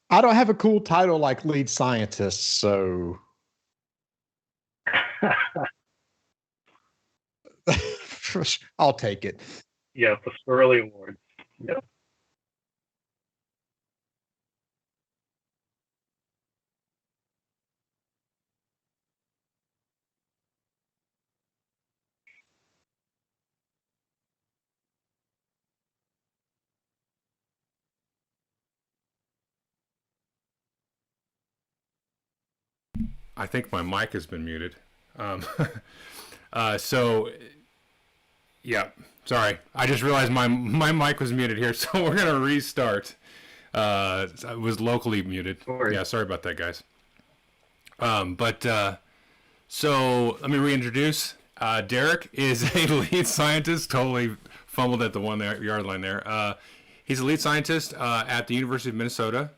I don't have a cool title like lead scientist, so I'll take it. Yeah, the Swirly Awards. Yep. I think my mic has been muted. Um, so, yeah, sorry. I just realized my mic was muted here, so we're going to restart. It was locally muted. Sorry. Yeah, sorry about that, guys. So let me reintroduce. Derric is a lead scientist. Totally fumbled at the yard line there. He's a lead scientist at the University of Minnesota.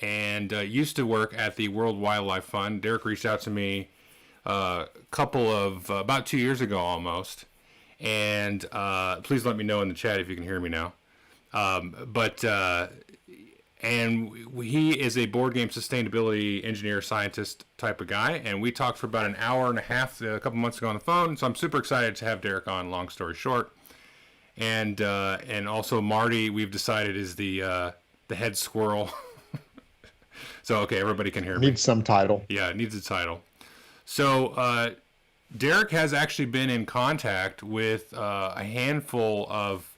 And used to work at the World Wildlife Fund. Derric reached out to me about 2 years ago almost. And please let me know in the chat if you can hear me now. And he is a board game sustainability engineer, scientist type of guy. And we talked for about an hour and a half a couple months ago on the phone. So I'm super excited to have Derric on, long story short. And also Marty, we've decided, is the head squirrel. So, okay, everybody can hear me. Needs some title. Yeah, it needs a title. So, Derric has actually been in contact with a handful of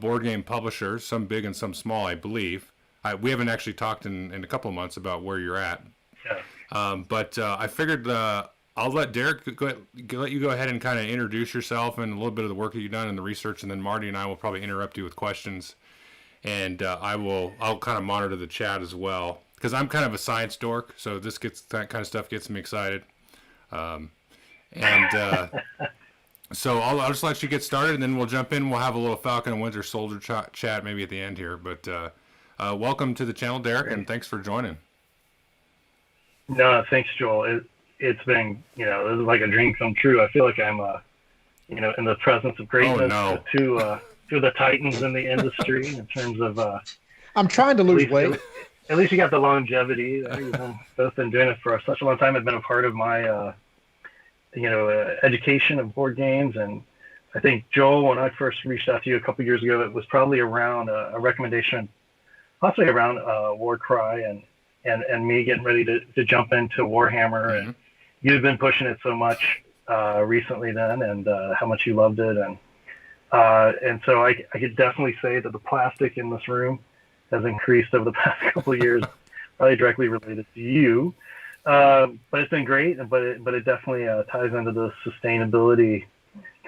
board game publishers, some big and some small, I believe. We haven't actually talked in a couple of months about where you're at. Yeah. But I figured I'll let Derric let you go ahead and kind of introduce yourself and a little bit of the work that you've done and the research, and then Marty and I will probably interrupt you with questions. And I'll kind of monitor the chat as well, because I'm kind of a science dork, so that kind of stuff gets me excited. So I'll just let you get started, and then we'll jump in. We'll have a little Falcon and Winter Soldier chat maybe at the end here. But welcome to the channel, Derric, and thanks for joining. No, thanks, Joel. It's been, this is like a dream come true. I feel like I'm, in the presence of greatness. Oh, no. To the titans in the industry in terms of. I'm trying to lose weight. At least you got the longevity. You've both been doing it for such a long time. It's been a part of my, education of board games. And I think, Joel, when I first reached out to you a couple years ago, it was probably around a recommendation, possibly around Warcry and me getting ready to jump into Warhammer. Mm-hmm. And you've been pushing it so much recently then, and how much you loved it. And so I could definitely say that the plastic in this room has increased over the past couple of years, probably directly related to you. But it's been great, but it definitely ties into the sustainability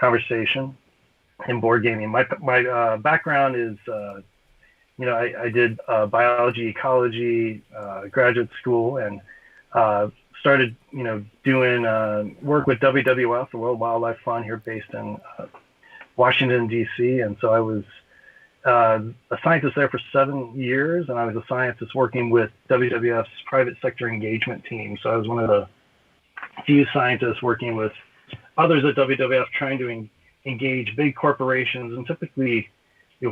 conversation in board gaming. My background is, I did biology, ecology, graduate school, and started, doing work with WWF, the World Wildlife Fund, here based in Washington, D.C. And so I was a scientist there for 7 years, and I was a scientist working with WWF's private sector engagement team. So I was one of the few scientists working with others at WWF trying to engage big corporations and typically,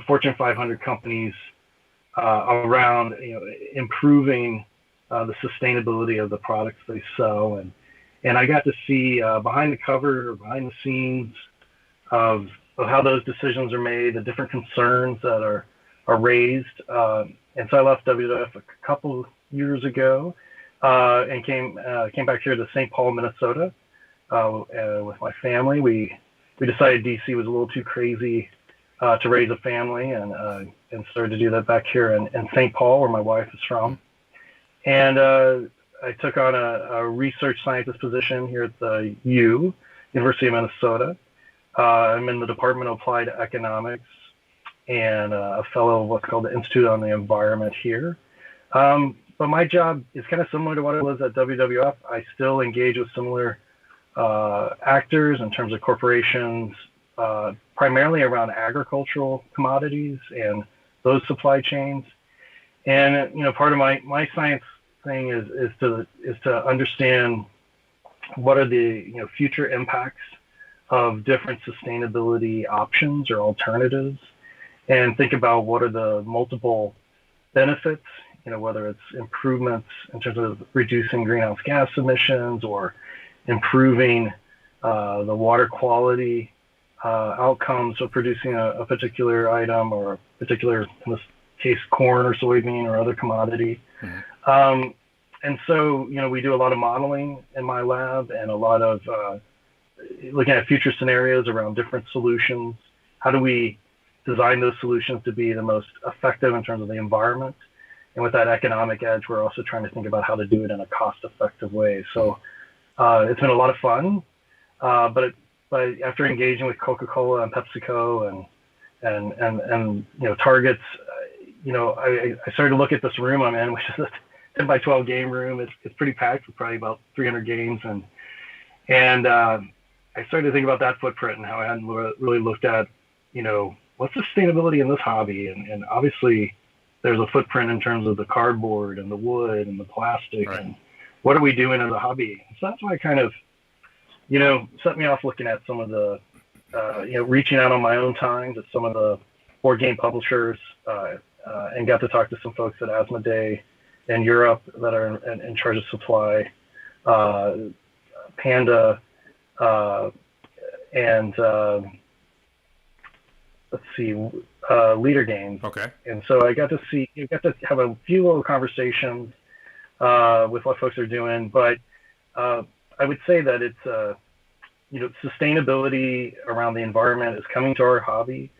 Fortune 500 companies around, improving the sustainability of the products they sell. And I got to see behind the cover or behind the scenes of how those decisions are made, the different concerns that are raised. And so I left WWF a couple years ago and came back here to St. Paul, Minnesota with my family. We decided DC was a little too crazy to raise a family, and started to do that back here in St. Paul, where my wife is from. And I took on a research scientist position here at the University of Minnesota. I'm in the Department of Applied Economics and a fellow of what's called the Institute on the Environment here. But my job is kind of similar to what it was at WWF. I still engage with similar actors in terms of corporations, primarily around agricultural commodities and those supply chains. And part of my science thing is to understand what are the future impacts of different sustainability options or alternatives, and think about what are the multiple benefits whether it's improvements in terms of reducing greenhouse gas emissions or improving the water quality outcomes of producing a particular item or a particular, in this case, corn or soybean or other commodity. Mm-hmm. And so, we do a lot of modeling in my lab and a lot of looking at future scenarios around different solutions. How do we design those solutions to be the most effective in terms of the environment? And with that economic edge, we're also trying to think about how to do it in a cost-effective way. So it's been a lot of fun, but after engaging with Coca-Cola and PepsiCo and Targets, I started to look at this room I'm in, which is a 10 by 12 game room. It's pretty packed with probably about 300 games, and I started to think about that footprint and how I hadn't really looked at, what's sustainability in this hobby, and obviously there's a footprint in terms of the cardboard and the wood and the plastic, right. And what are we doing as a hobby? So that's why kind of, set me off looking at some of the, reaching out on my own time to some of the board game publishers, and got to talk to some folks at Asmodee in Europe that are in charge of supply, Panda, and let's see, Leader Games. Okay. And so I got to have a few little conversations with what folks are doing, but I would say that it's sustainability around the environment is coming to our hobby.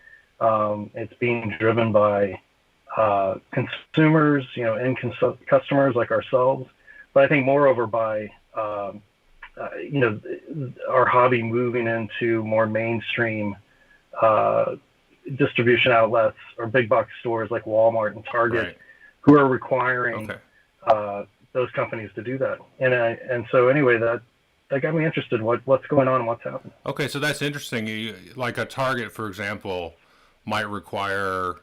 It's being driven by consumers, and customers like ourselves, but I think moreover by our hobby moving into more mainstream distribution outlets or big box stores like Walmart and Target, right. Who are requiring those companies to do that. And so anyway, that got me interested. What's going on and what's happening. Okay, so that's interesting. Like a Target, for example, might require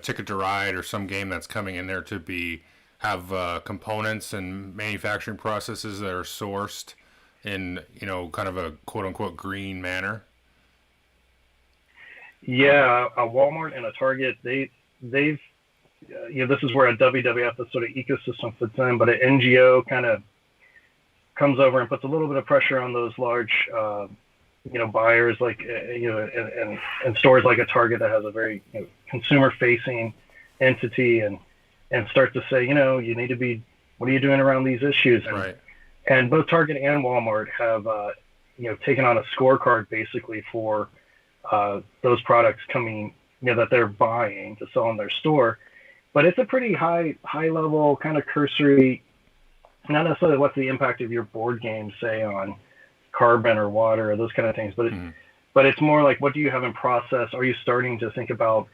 Ticket to Ride or some game that's coming in there to have components and manufacturing processes that are sourced in kind of a quote unquote green manner. Yeah, a Walmart and a Target, they've this is where a WWF, the sort of ecosystem, fits in, but an NGO kind of comes over and puts a little bit of pressure on those large buyers, like and stores like a Target that has a very consumer facing entity, and start to say, you need to be, what are you doing around these issues? And, right. And both Target and Walmart have taken on a scorecard basically for those products coming, that they're buying to sell in their store. But it's a pretty high level, kind of cursory, not necessarily what's the impact of your board game, say, on carbon or water or those kind of things, but it's more like, what do you have in process? Are you starting to think about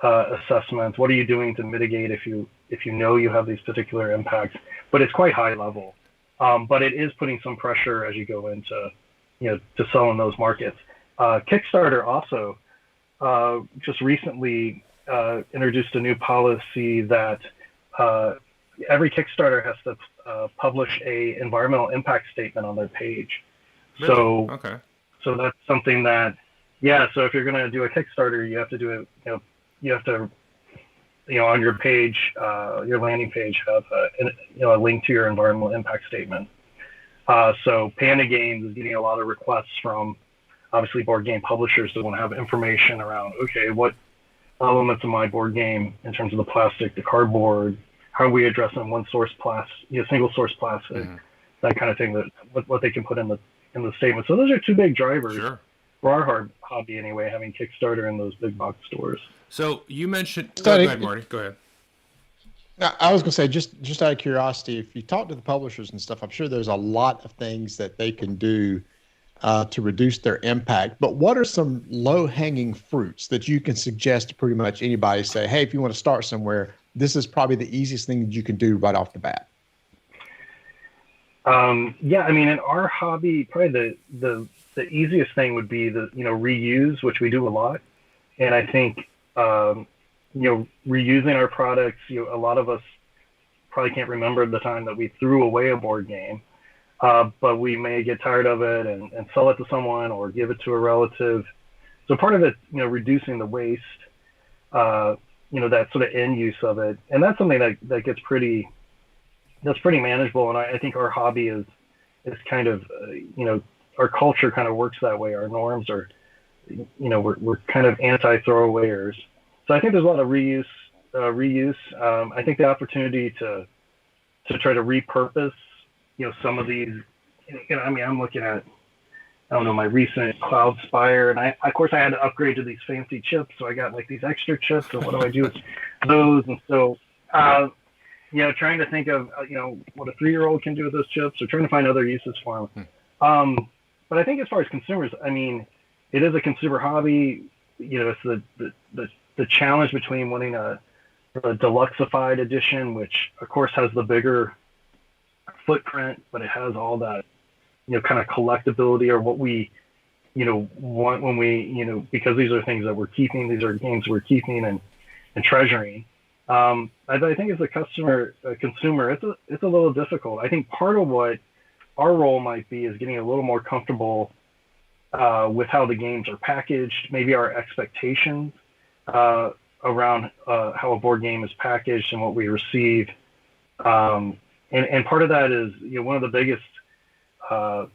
assessments? What are you doing to mitigate if you you have these particular impacts? But it's quite high level, but it is putting some pressure as you go into to sell in those markets. Kickstarter also just recently introduced a new policy that every Kickstarter has to publish a environmental impact statement on their page. Really? So that's something that, so if you're going to do a Kickstarter, you have to do it, you have to, on your page, your landing page, have a link to your environmental impact statement. So Panda Games is getting a lot of requests from, obviously, board game publishers that want to have information around, okay, what elements of my board game, in terms of the plastic, the cardboard, how are we addressing one source plastic, single source plastic, that kind of thing, that what they can put in the statement. So those are two big drivers for our hobby anyway, having Kickstarter in those big box stores. So you mentioned, go ahead, Marty, go ahead. I was going to say, just out of curiosity, if you talk to the publishers and stuff, I'm sure there's a lot of things that they can do to reduce their impact. But what are some low-hanging fruits that you can suggest to pretty much anybody? Say, hey, if you want to start somewhere, this is probably the easiest thing that you can do right off the bat. In our hobby, probably the easiest thing would be the reuse, which we do a lot. And I think reusing our products, a lot of us probably can't remember the time that we threw away a board game. But we may get tired of it and sell it to someone or give it to a relative. So part of it, reducing the waste, that sort of end use of it. And that's something that gets that's pretty manageable. And I think our hobby is kind of, our culture kind of works that way. Our norms are, we're kind of anti-throwawayers. So I think there's a lot of reuse. I think the opportunity to try to repurpose, some of these, I'm looking at, I don't know, my recent Cloud Spire, and of course I had to upgrade to these fancy chips. So I got like these extra chips. So what do I do with those? And so, trying to think of, what a 3-year-old can do with those chips, or trying to find other uses for them. But I think as far as consumers, it is a consumer hobby. It's the challenge between wanting a deluxeified edition, which of course has the bigger footprint, but it has all that, kind of collectability, or what we, want when we, because these are things that we're keeping, these are games we're keeping and treasuring. I think as a consumer, it's a little difficult. I think part of what our role might be is getting a little more comfortable with how the games are packaged, maybe our expectations around how a board game is packaged and what we receive. And part of that is, one of the biggest, and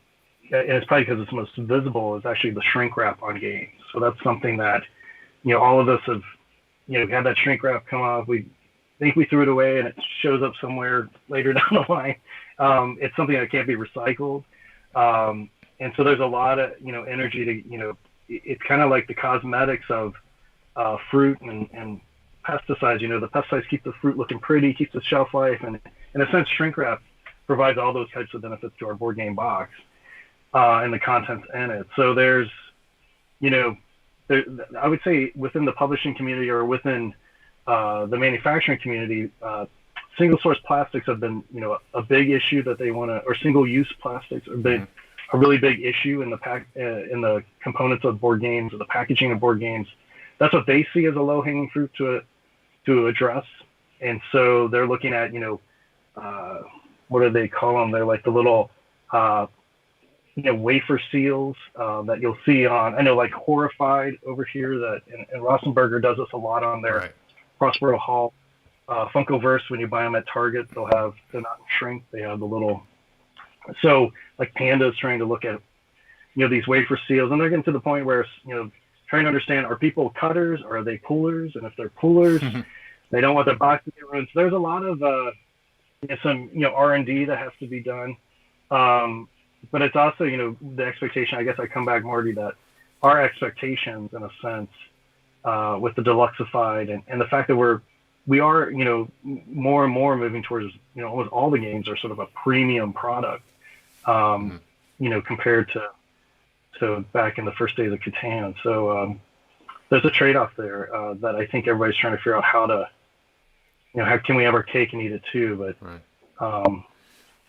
it's probably because it's most visible, is actually the shrink wrap on games. So that's something that, all of us have, had that shrink wrap come off. We think we threw it away and it shows up somewhere later down the line. It's something that can't be recycled. And so there's a lot of, energy to, it's kind of like the cosmetics of fruit and pesticides. The pesticides keep the fruit looking pretty, keeps the shelf life, and in a sense, shrink wrap provides all those types of benefits to our board game box and the contents in it. So there's, I would say within the publishing community, or within the manufacturing community, single source plastics have been, a big issue that they want to, or single use plastics have been a really big issue in the components of board games, or the packaging of board games. That's what they see as a low hanging fruit to address. And so they're looking at, what do they call them? They're like the little, wafer seals that you'll see on, I know, like Horrified over here, that and Rossenberger does this a lot on their Prospero Hall Funkoverse. When you buy them at Target, they're not in shrink. They have the little, so like Panda's trying to look at, these wafer seals, and they're getting to the point where, trying to understand, are people cutters or are they pullers? And if they're pullers, they don't want their box to get ruined. So there's a lot of some R&D that has to be done. But it's also, the expectation, I guess I come back, Marty, that our expectations in a sense with the deluxeified and the fact that we are, more and more moving towards, almost all the games are sort of a premium product, compared to back in the first days of Catan. So there's a trade-off there that I think everybody's trying to figure out how to, how can we have our cake and eat it too? But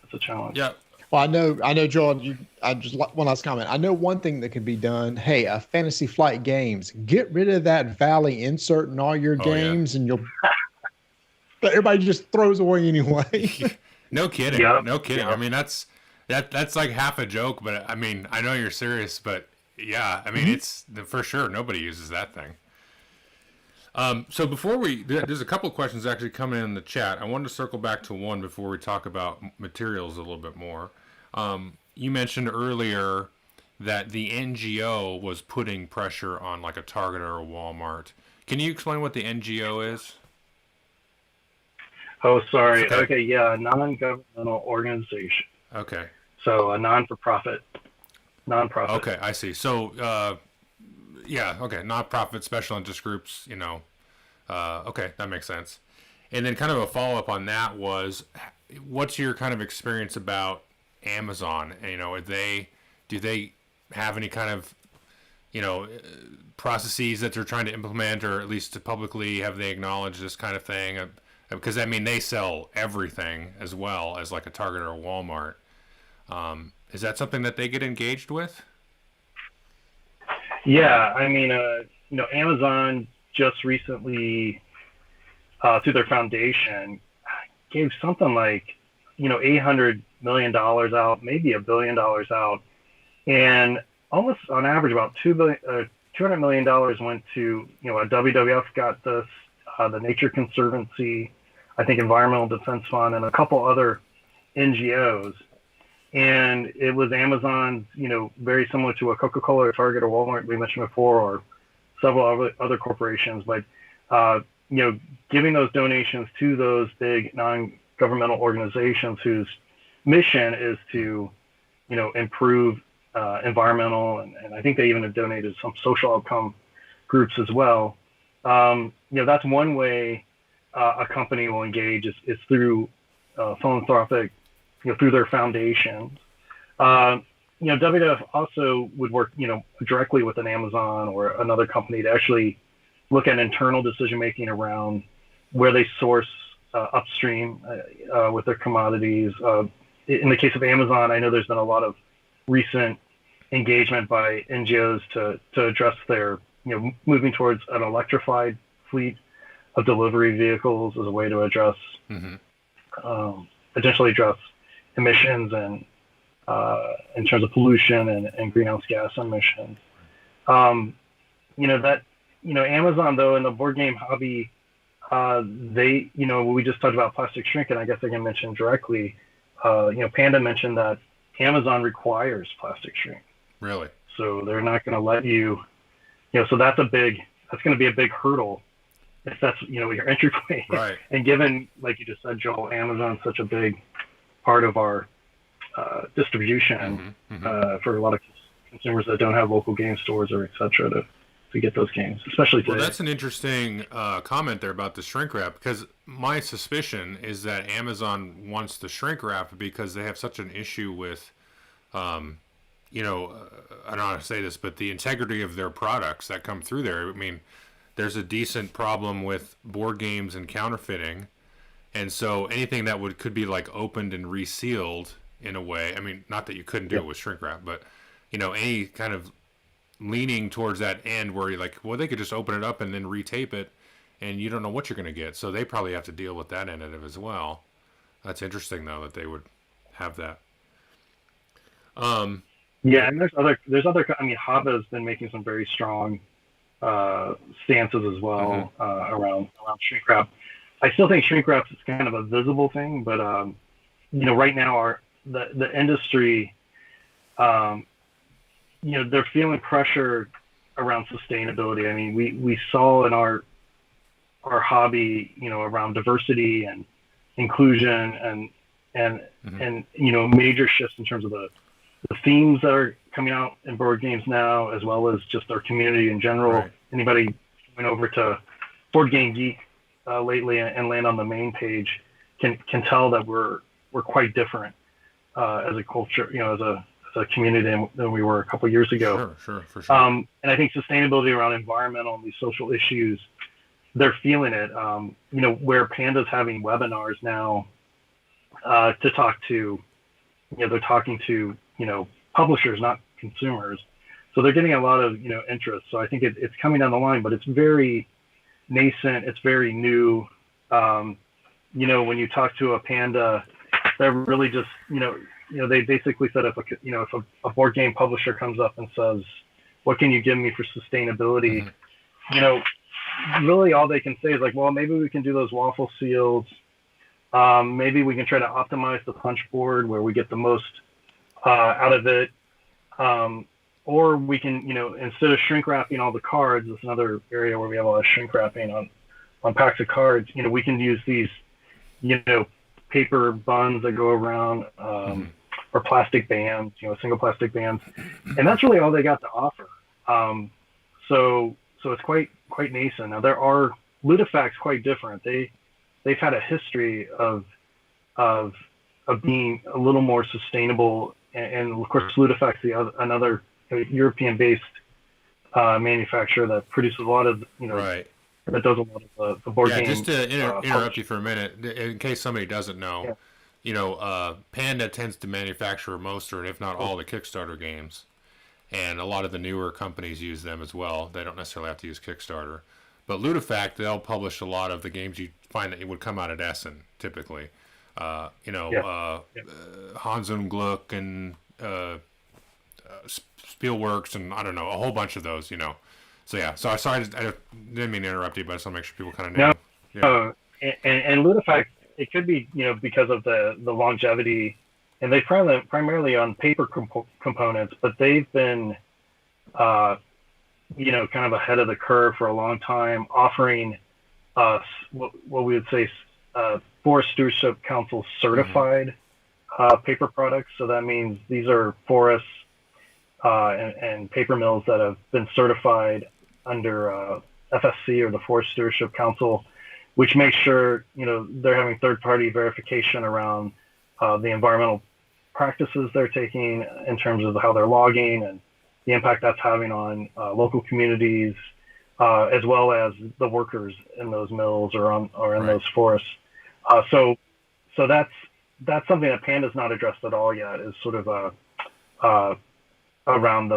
it's a challenge. Yeah. Well, I know, Joel. I just one last comment. I know one thing that can be done. Hey, Fantasy Flight Games, get rid of that Valley insert in all your games, and you'll. But everybody just throws away anyway. No kidding. Yep. No kidding. Yep. I mean, that's like half a joke, but I mean, I know you're serious, but yeah, I mean, it's for sure nobody uses that thing. So before there's a couple of questions actually coming in the chat. I wanted to circle back to one before we talk about materials a little bit more. You mentioned earlier that the NGO was putting pressure on like a Target or a Walmart. Can you explain what the NGO is? Oh, sorry. Okay, yeah, a non-governmental organization. Okay. So a non-profit. Okay, I see. So, nonprofit special interest groups, okay, that makes sense. And then kind of a follow-up on that was, what's your kind of experience about Amazon? Do they have any kind of, processes that they're trying to implement, or at least to publicly have they acknowledged this kind of thing? Because, I mean, they sell everything as well as like a Target or a Walmart. Is that something that they get engaged with? Yeah, I mean, Amazon just recently, through their foundation, gave something like, $800 million out, maybe $1 billion out, and almost on average about $200 million went to, WWF got this, the Nature Conservancy, I think Environmental Defense Fund, and a couple other NGOs. And it was Amazon's, very similar to a Coca-Cola or Target or Walmart we mentioned before, or several other corporations, but giving those donations to those big non-governmental organizations whose mission is to, improve environmental, and I think they even have donated some social outcome groups as well. That's one way a company will engage is through philanthropic, through their foundations. WWF also would work, directly with an Amazon or another company to actually look at internal decision making around where they source upstream with their commodities. In the case of Amazon, I know there's been a lot of recent engagement by NGOs to address their, moving towards an electrified fleet of delivery vehicles as a way to address, potentially address emissions and in terms of pollution and greenhouse gas emissions. Amazon though, in the board game hobby, they, we just talked about plastic shrink, and I guess I can mention directly, Panda mentioned that Amazon requires plastic shrink. Really? So they're not going to let you, so that's going to be a big hurdle if that's, your entry point. Right. And given, like you just said, Joel, Amazon's such a big part of our distribution for a lot of consumers that don't have local game stores or et cetera to get those games, especially today. Well, that's an interesting comment there about the shrink wrap, because my suspicion is that Amazon wants the shrink wrap because they have such an issue with, I don't know how to say this, but the integrity of their products that come through there. I mean, there's a decent problem with board games and counterfeiting, and so anything that could be like opened and resealed in a way. I mean, not that you couldn't do it with shrink wrap, but any kind of leaning towards that end where you're like, well, they could just open it up and then retape it, and you don't know what you're going to get. So they probably have to deal with that end of it as well. That's interesting, though, that they would have that. And there's other. I mean, Hava's been making some very strong stances as well around shrink wrap. I still think shrink wrap is kind of a visible thing, but right now the industry, they're feeling pressure around sustainability. I mean, we saw in our hobby, around diversity and inclusion and major shifts in terms of the themes that are coming out in board games now, as well as just our community in general. Right. Anybody went over to Board Game Geek lately and land on the main page can tell that we're quite different as a culture, as a community than we were a couple of years ago. Sure, for sure. And I think sustainability around environmental and these social issues, they're feeling it. Where Panda's having webinars now to talk to, they're talking to, publishers, not consumers. So they're getting a lot of, interest. So I think it's coming down the line, but it's very nascent. It's very new. When you talk to a Panda, they're really just, they basically said if a board game publisher comes up and says, what can you give me for sustainability? Really all they can say is like, well, maybe we can do those waffle seals. Maybe we can try to optimize the punch board where we get the most out of it. Or we can, instead of shrink wrapping all the cards, it's another area where we have a lot of shrink wrapping on packs of cards. We can use these, paper buns that go around, or plastic bands, single plastic bands, and that's really all they got to offer. So it's quite nascent. Now there are Ludifact's quite different. They've had a history of being a little more sustainable, and of course Ludifact's another European-based manufacturer that produces a lot of right. That does a lot of the board game. Just to interrupt you for a minute, in case somebody doesn't know, Panda tends to manufacture most, or if not all, the Kickstarter games, and a lot of the newer companies use them as well. They don't necessarily have to use Kickstarter, but Ludifact, they'll publish a lot of the games you find that it would come out at Essen typically. Hans und Gluck and Spielworks, and I don't know, a whole bunch of those, So yeah, so sorry, I didn't mean to interrupt you, but I just want to make sure people kind of know. Yeah. And Ludifact, it could be, because of the longevity, and they primarily on paper components, but they've been, kind of ahead of the curve for a long time, offering us what we would say Forest Stewardship Council certified paper products. So that means these are forests and paper mills that have been certified under FSC, or the Forest Stewardship Council, which makes sure they're having third-party verification around the environmental practices they're taking in terms of how they're logging and the impact that's having on local communities, as well as the workers in those mills or in those forests. So that's something that Panda's not addressed at all yet. Is sort of around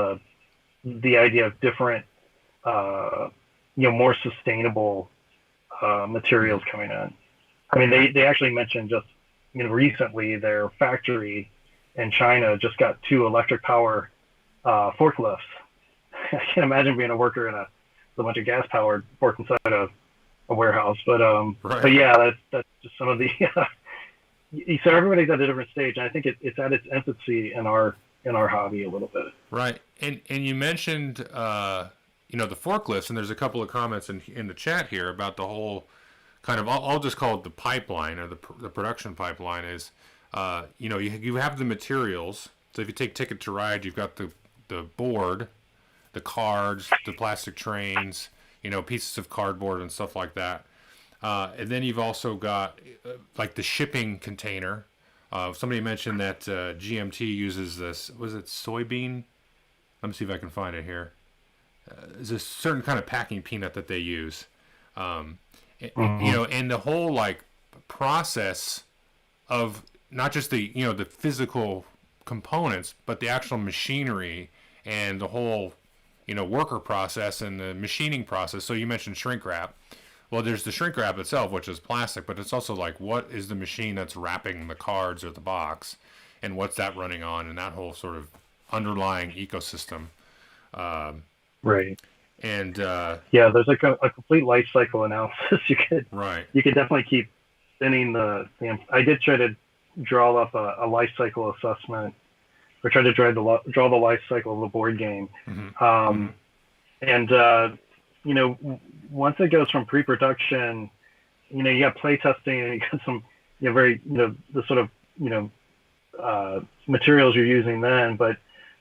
the idea of different, more sustainable materials coming in. I mean, they actually mentioned just recently their factory in China just got 2 electric power forklifts. I can't imagine being a worker in a bunch of gas powered work inside a warehouse, but yeah, that's just some of the. So everybody's at a different stage, and I think it's at its infancy in our hobby a little bit. Right, and you mentioned the forklifts, and there's a couple of comments in the chat here about the whole kind of, I'll just call it the pipeline, or the production pipeline is, you have the materials. So if you take Ticket to Ride, you've got the board, the cards, the plastic trains, pieces of cardboard and stuff like that. And then you've also got like the shipping container. Somebody mentioned that GMT uses this, was it soybean? Let me see if I can find it here. There's a certain kind of packing peanut that they use. And the whole like process of not just the physical components, but the actual machinery and the whole worker process and the machining process. So you mentioned shrink wrap. Well, there's the shrink wrap itself, which is plastic, but it's also like, what is the machine that's wrapping the cards or the box, and what's that running on, and that whole sort of underlying ecosystem. Right. And there's like a complete life cycle analysis. You could definitely keep spinning the. I did try to draw up a life cycle assessment, or try to draw the life cycle of the board game. And once it goes from pre-production, you got play testing, and you got some very the sort of materials you're using then, but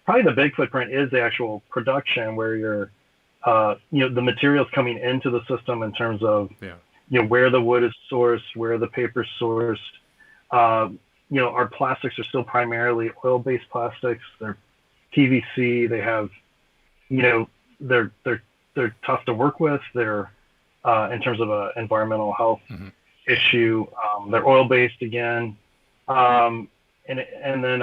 probably the big footprint is the actual production, where you're the materials coming into the system in terms of where the wood is sourced, where the paper's sourced. Our plastics are still primarily oil-based plastics. They're PVC. They have, they're tough to work with. They're in terms of an environmental health issue. They're oil-based again. And then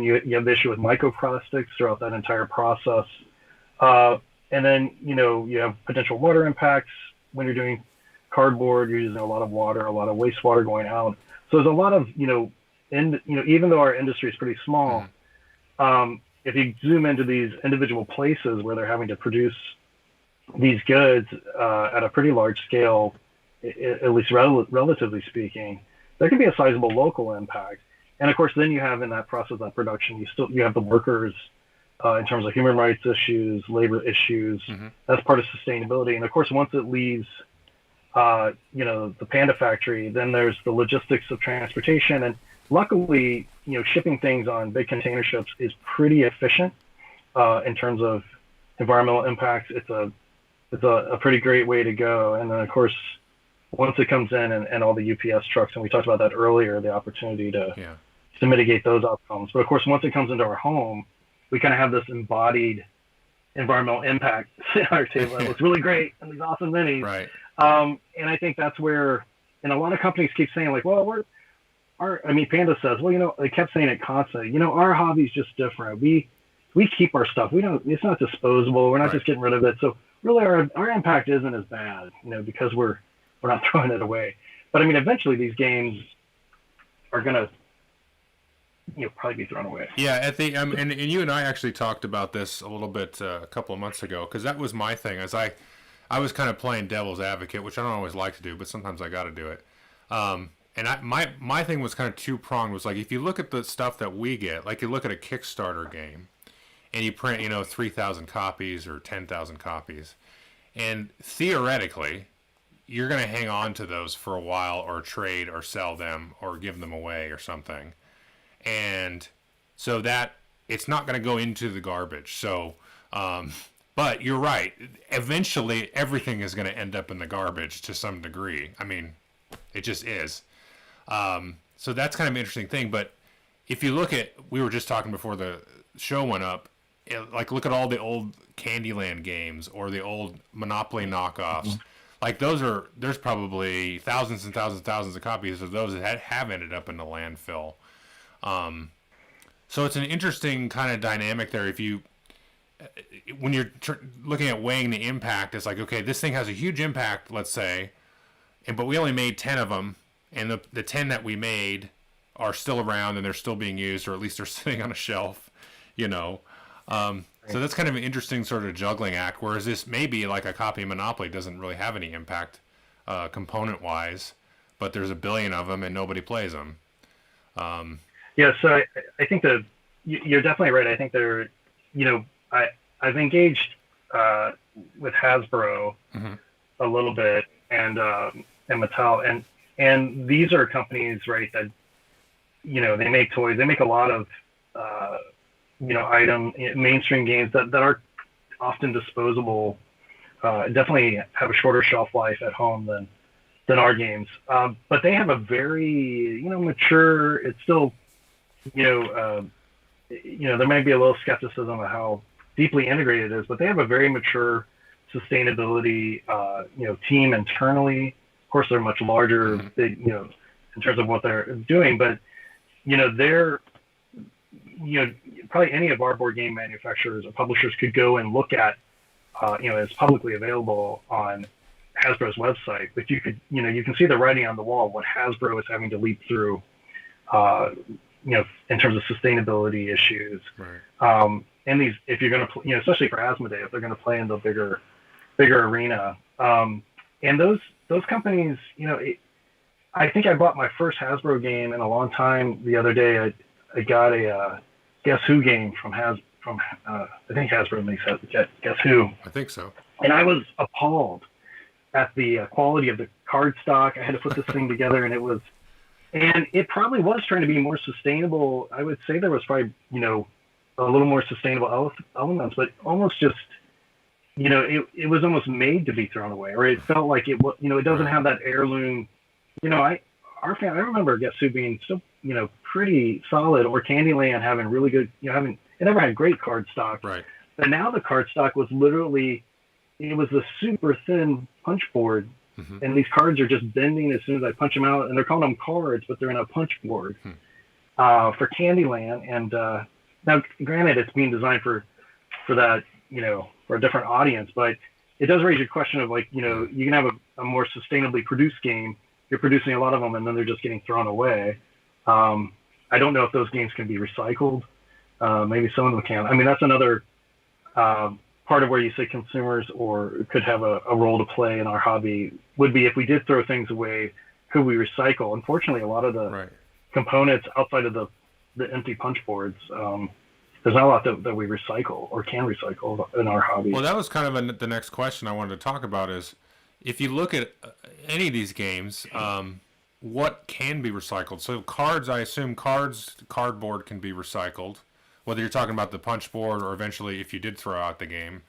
you have the issue with microplastics throughout that entire process. And then you have potential water impacts when you're doing cardboard. You're using a lot of water, a lot of wastewater going out. So there's a lot of even though our industry is pretty small, if you zoom into these individual places where they're having to produce these goods at a pretty large scale, at least relatively speaking, there can be a sizable local impact. And of course, then you have in that process of production, you have the workers in terms of human rights issues, labor issues. That's part of sustainability. And of course, once it leaves, the Panda factory, then there's the logistics of transportation. And luckily, shipping things on big container ships is pretty efficient in terms of environmental impacts. It's a pretty great way to go. And then of course, once it comes in and all the UPS trucks, and we talked about that earlier, the opportunity to mitigate those outcomes. But of course, once it comes into our home, we kind of have this embodied environmental impact at our table. It looks really great and these awesome minis. Right. And I think that's where, and a lot of companies keep saying like, well, Panda says, well, they kept saying it constantly, our hobby's just different. We keep our stuff. It's not disposable. We're not just getting rid of it. So really our impact isn't as bad, because we're not throwing it away. But eventually these games are going to, probably be thrown away. Yeah, and you and I actually talked about this a little bit a couple of months ago, because that was my thing. As I I was kind of playing devil's advocate, which I don't always like to do, but sometimes I got to do it. And my thing was kind of two-pronged. Was like, if you look at the stuff that we get, like you look at a Kickstarter game, and you print, 3,000 copies or 10,000 copies, and theoretically, you're going to hang on to those for a while, or trade, or sell them, or give them away, or something. And so that it's not going to go into the garbage. So, but you're right. Eventually, everything is going to end up in the garbage to some degree. I mean, it just is. So that's kind of an interesting thing. But if you look at, we were just talking before the show went up, like look at all the old Candyland games or the old Monopoly knockoffs. Mm-hmm. Like there's probably thousands and thousands and thousands of copies of those that have ended up in the landfill. So it's an interesting kind of dynamic there. If you, when you're looking at weighing the impact, it's like, okay, this thing has a huge impact, let's say, but we only made 10 of them, and the 10 that we made are still around and they're still being used, or at least they're sitting on a shelf, So that's kind of an interesting sort of juggling act, whereas this maybe like a copy of Monopoly doesn't really have any impact component-wise, but there's a billion of them and nobody plays them. Yeah, so I think you're definitely right. I think I've engaged with Hasbro mm-hmm. a little bit and Mattel, and these are companies, right, that they make toys. They make a lot of mainstream games that are often disposable. Definitely have a shorter shelf life at home than our games. But they have a very mature. It's still there might be a little skepticism of how deeply integrated it is, but they have a very mature sustainability team internally. Of course, they're much larger, mm-hmm. big, in terms of what they're doing, but they're probably any of our board game manufacturers or publishers could go and look at it's publicly available on Hasbro's website, but you could you can see the writing on the wall what Hasbro is having to leap through in terms of sustainability issues. Right. And these, if you're going to, especially for Asmodee, if they're going to play in the bigger arena, and those companies, I think I bought my first Hasbro game in a long time. The other day, I got a Guess Who game from I think Hasbro makes Guess Who. I think so. And I was appalled at the quality of the card stock. I had to put this thing together, and it probably was trying to be more sustainable. I would say there was probably, a little more sustainable elements, but almost just, it was almost made to be thrown away, or it felt like it was, it doesn't have that heirloom. I remember Guess Who being still, pretty solid, or Candyland having really good, it never had great card stock. Right. But now the card stock was literally, it was a super thin punch board. Mm-hmm. And these cards are just bending as soon as I punch them out, and they're calling them cards, but they're in a punch board for Candyland. And now, granted, it's being designed for that, for a different audience, but it does raise your question of like, you can have a more sustainably produced game. You're producing a lot of them, and then they're just getting thrown away. I don't know if those games can be recycled. Maybe some of them can. I mean, that's another part of where you say consumers or could have a role to play in our hobby would be if we did throw things away, could we recycle? Unfortunately, a lot of the components outside of the empty punch boards, there's not a lot that we recycle or can recycle in our hobby. Well, that was kind of the next question I wanted to talk about is, if you look at any of these games, what can be recycled? So cards, I assume cardboard can be recycled, whether you're talking about the punch board or eventually if you did throw out the game,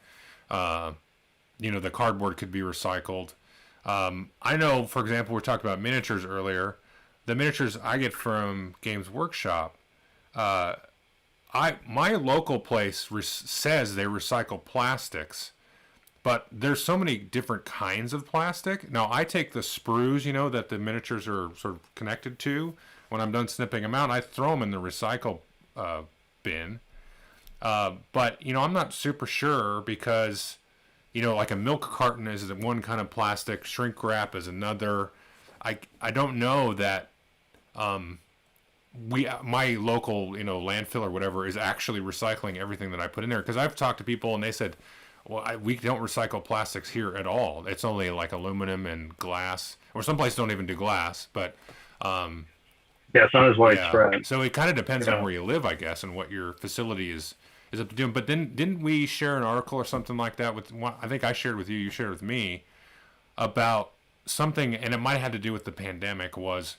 the cardboard could be recycled. I know, for example, we talked about miniatures earlier. The miniatures I get from Games Workshop, my local place says they recycle plastics, but there's so many different kinds of plastic. Now, I take the sprues, that the miniatures are sort of connected to. When I'm done snipping them out, I throw them in the recycle bin. But, I'm not super sure because, like a milk carton is one kind of plastic, shrink wrap is another. I don't know that my local, landfill or whatever is actually recycling everything that I put in there. Because I've talked to people and they said, well, we don't recycle plastics here at all. It's only like aluminum and glass, or some places don't even do glass. But Yeah, it's not as widespread. yeah, so it kind of depends on where you live, I guess, and what your facility is up to doing. But then didn't we share an article or something like that with? I think I shared with you. You shared with me about something, and it might have had to do with the pandemic. Was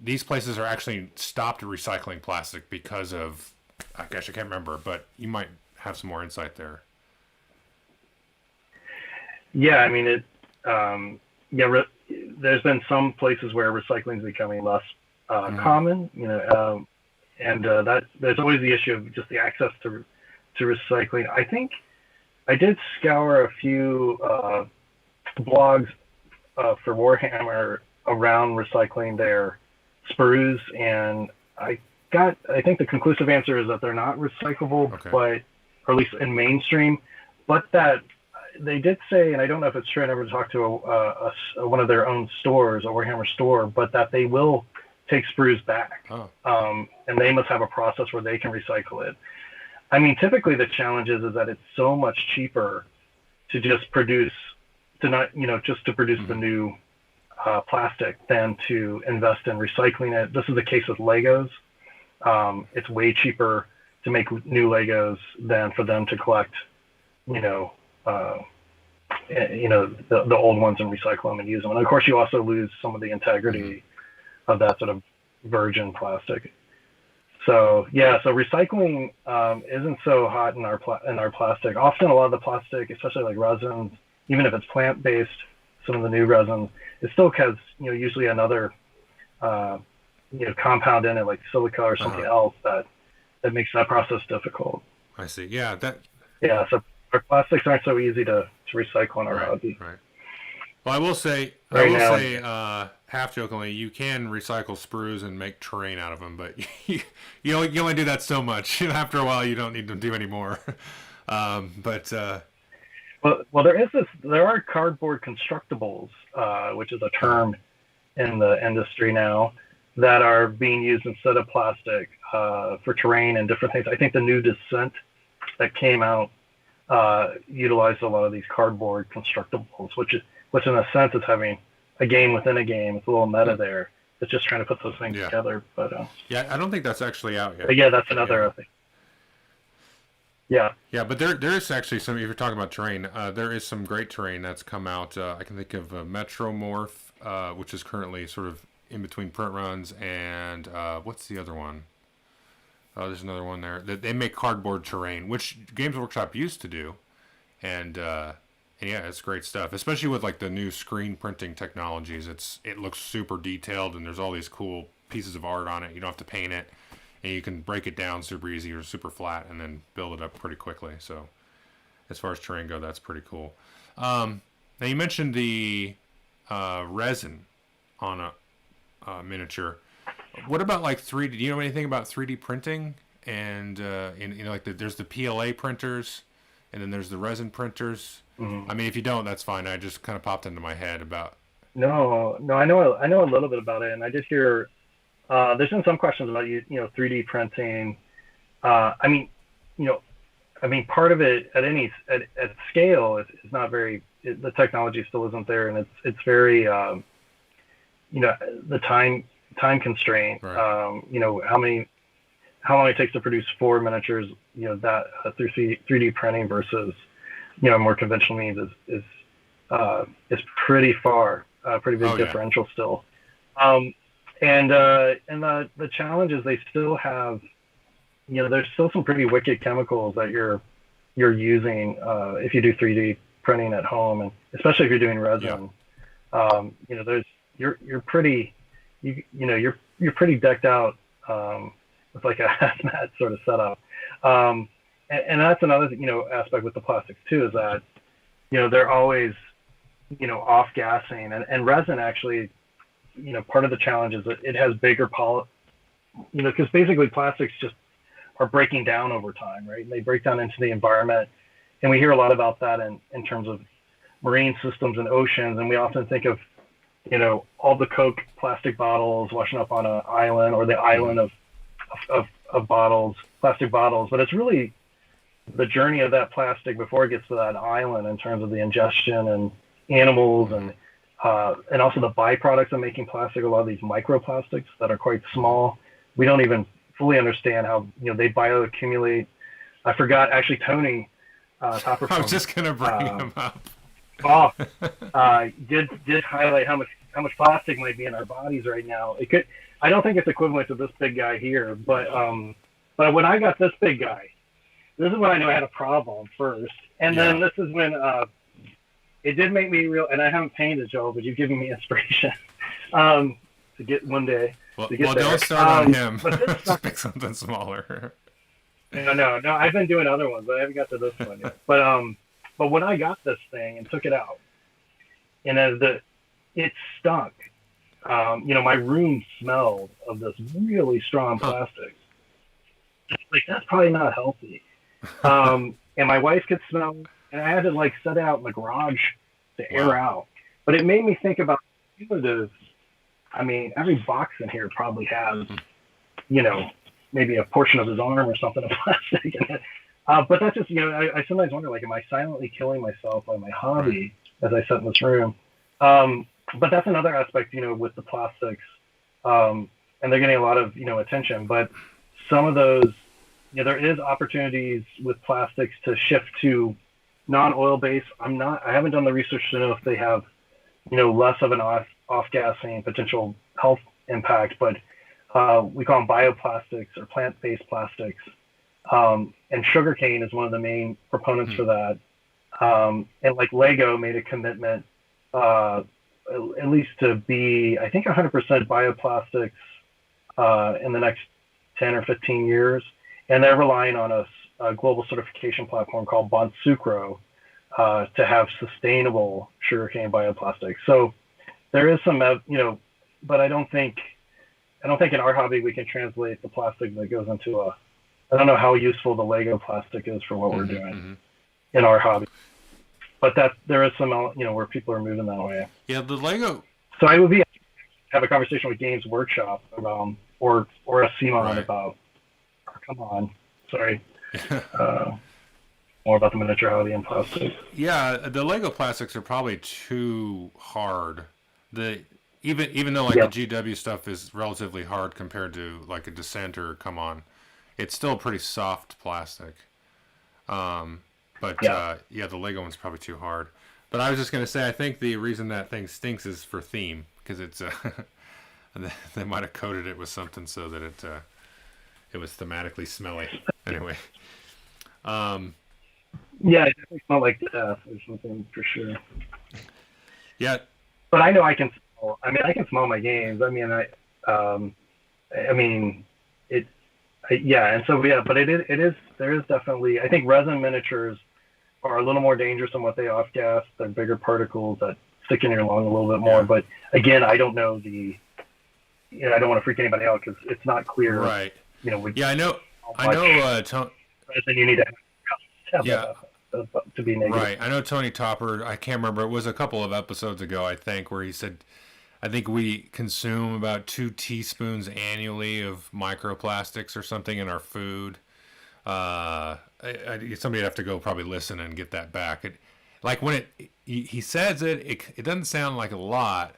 these places are actually stopped recycling plastic because of? I guess I can't remember, but you might have some more insight there. Yeah, I mean, there's been some places where recycling is becoming less common, and that there's always the issue of just the access to recycling. I think I did scour a few blogs for Warhammer around recycling their sprues, and I think the conclusive answer is that they're not recyclable, Okay. but or at least in mainstream, but that they did say, and I don't know if it's true, I never talked to one of their own stores, a Warhammer store, but that they will take sprues back. Oh. And they must have a process where they can recycle it. I mean, typically the challenge is that it's so much cheaper to just produce, the new plastic than to invest in recycling it. This is the case with Legos. It's way cheaper to make new Legos than for them to collect, the old ones and recycle them and use them. And of course, you also lose some of the integrity of that sort of virgin plastic. So yeah, so recycling isn't so hot in our plastic. Often, a lot of the plastic, especially like resins, even if it's plant-based, some of the new resins, it still has usually another compound in it, like silica or something else that makes that process difficult. I see. Yeah, So our plastics aren't so easy to recycle in our hobby. Right. Well, I will say, half jokingly, you can recycle sprues and make terrain out of them, but you only do that so much. After a while, you don't need to do any more. Well, there are cardboard constructables, which is a term in the industry now, that are being used instead of plastic for terrain and different things. I think the new Descent that came out utilized a lot of these cardboard constructables, which in a sense is having a game within a game. It's a little meta there. It's just trying to put those things together. But I don't think that's actually out yet. But yeah, that's another thing. Yeah. Yeah, but there is actually some. If you're talking about terrain, there is some great terrain that's come out. I can think of Metromorph, which is currently sort of in between print runs, and what's the other one? Oh, there's another one there. They make cardboard terrain, which Games Workshop used to do, and yeah, it's great stuff. Especially with like the new screen printing technologies, it looks super detailed, and there's all these cool pieces of art on it. You don't have to paint it, and you can break it down super easy or super flat, and then build it up pretty quickly. So, as far as terrain go, that's pretty cool. Now you mentioned the resin on a miniature. What about like 3D? Do you know anything about 3D printing? And there's the PLA printers, and then there's the resin printers. Mm-hmm. I mean, if you don't, that's fine. I just kind of popped into my head about. No, I know a little bit about it, and I did hear. There's been some questions about 3D printing. I mean, part of it at scale is not very. The technology still isn't there, and it's very. The time constraint. Right. How long it takes to produce 4 miniatures, that through 3D printing versus, more conventional means is pretty far, pretty big differential still. And the challenge is they still have, there's still some pretty wicked chemicals that you're using if you do 3D printing at home, and especially if you're doing resin. You're pretty decked out with like a hazmat sort of setup, and that's another aspect with the plastics too, is that they're always off gassing, and resin actually part of the challenge is that it has bigger because basically plastics just are breaking down over time, right? And they break down into the environment, and we hear a lot about that in terms of marine systems and oceans, and we often think of all the Coke plastic bottles washing up on an island, or the island of plastic bottles, but it's really the journey of that plastic before it gets to that island in terms of the ingestion and animals and also the byproducts of making plastic, a lot of these microplastics that are quite small. We don't even fully understand how, they bioaccumulate. I forgot, actually, Tony Topper I was just going to bring him up. Did highlight how much plastic might be in our bodies right now. I don't think it's equivalent to this big guy here, but when I got this big guy, this is when I knew I had a problem first. And then this is when it did make me real, and I haven't painted, Joel, but you've given me inspiration to get one day. Well, there. Don't start on him. Just pick something smaller. No, I've been doing other ones, but I haven't got to this one yet. But when I got this thing and took it out, and it stunk. My room smelled of this really strong plastic. Like, that's probably not healthy. And my wife could smell, and I had to set it out in the garage to air out. But it made me think about cumulative. I mean, every box in here probably has, maybe a portion of his arm or something of plastic in it. But that's just, I sometimes wonder, am I silently killing myself by my hobby as I sit in this room? But that's another aspect, with the plastics, and they're getting a lot of, attention. But some of those, there is opportunities with plastics to shift to non-oil based. I haven't done the research to know if they have, less of an off-gassing potential health impact, but we call them bioplastics or plant-based plastics. And sugarcane is one of the main proponents for that. And Lego made a commitment, at least to be, I think, 100% bioplastics in the next 10 or 15 years. And they're relying on a global certification platform called Bonsucro to have sustainable sugarcane bioplastics. So there is some, but I don't think in our hobby we can translate the plastic that goes into I don't know how useful the Lego plastic is for what we're doing in our hobby. But there is some, where people are moving that way. Yeah, the Lego. So I would have a conversation with Games Workshop or a CMON about. Come on, sorry. More about the miniature hobby and plastic. Yeah, the Lego plastics are probably too hard. Even though the GW stuff is relatively hard compared to a Descent or Come On, it's still pretty soft plastic. But the Lego one's probably too hard. But I was just gonna say, I think the reason that thing stinks is for theme, because it's they might have coated it with something so that it was thematically smelly. Anyway. Yeah, it definitely smelled like death or something for sure. Yeah. But I know I can smell. I mean, I can smell my games. I mean, and so but it is. There is definitely. I think resin miniatures are a little more dangerous than what they off gas. They're bigger particles that stick in your lung a little bit more. Yeah. But again, I don't know I don't want to freak anybody out because it's not clear. Right. I know. Resin you need to have to be negative. Right. I know Tony Topper. I can't remember. It was a couple of episodes ago, I think, where he said, I think we consume about 2 teaspoons annually of microplastics or something in our food. Somebody'd have to go probably listen and get that back. When he says it doesn't sound like a lot,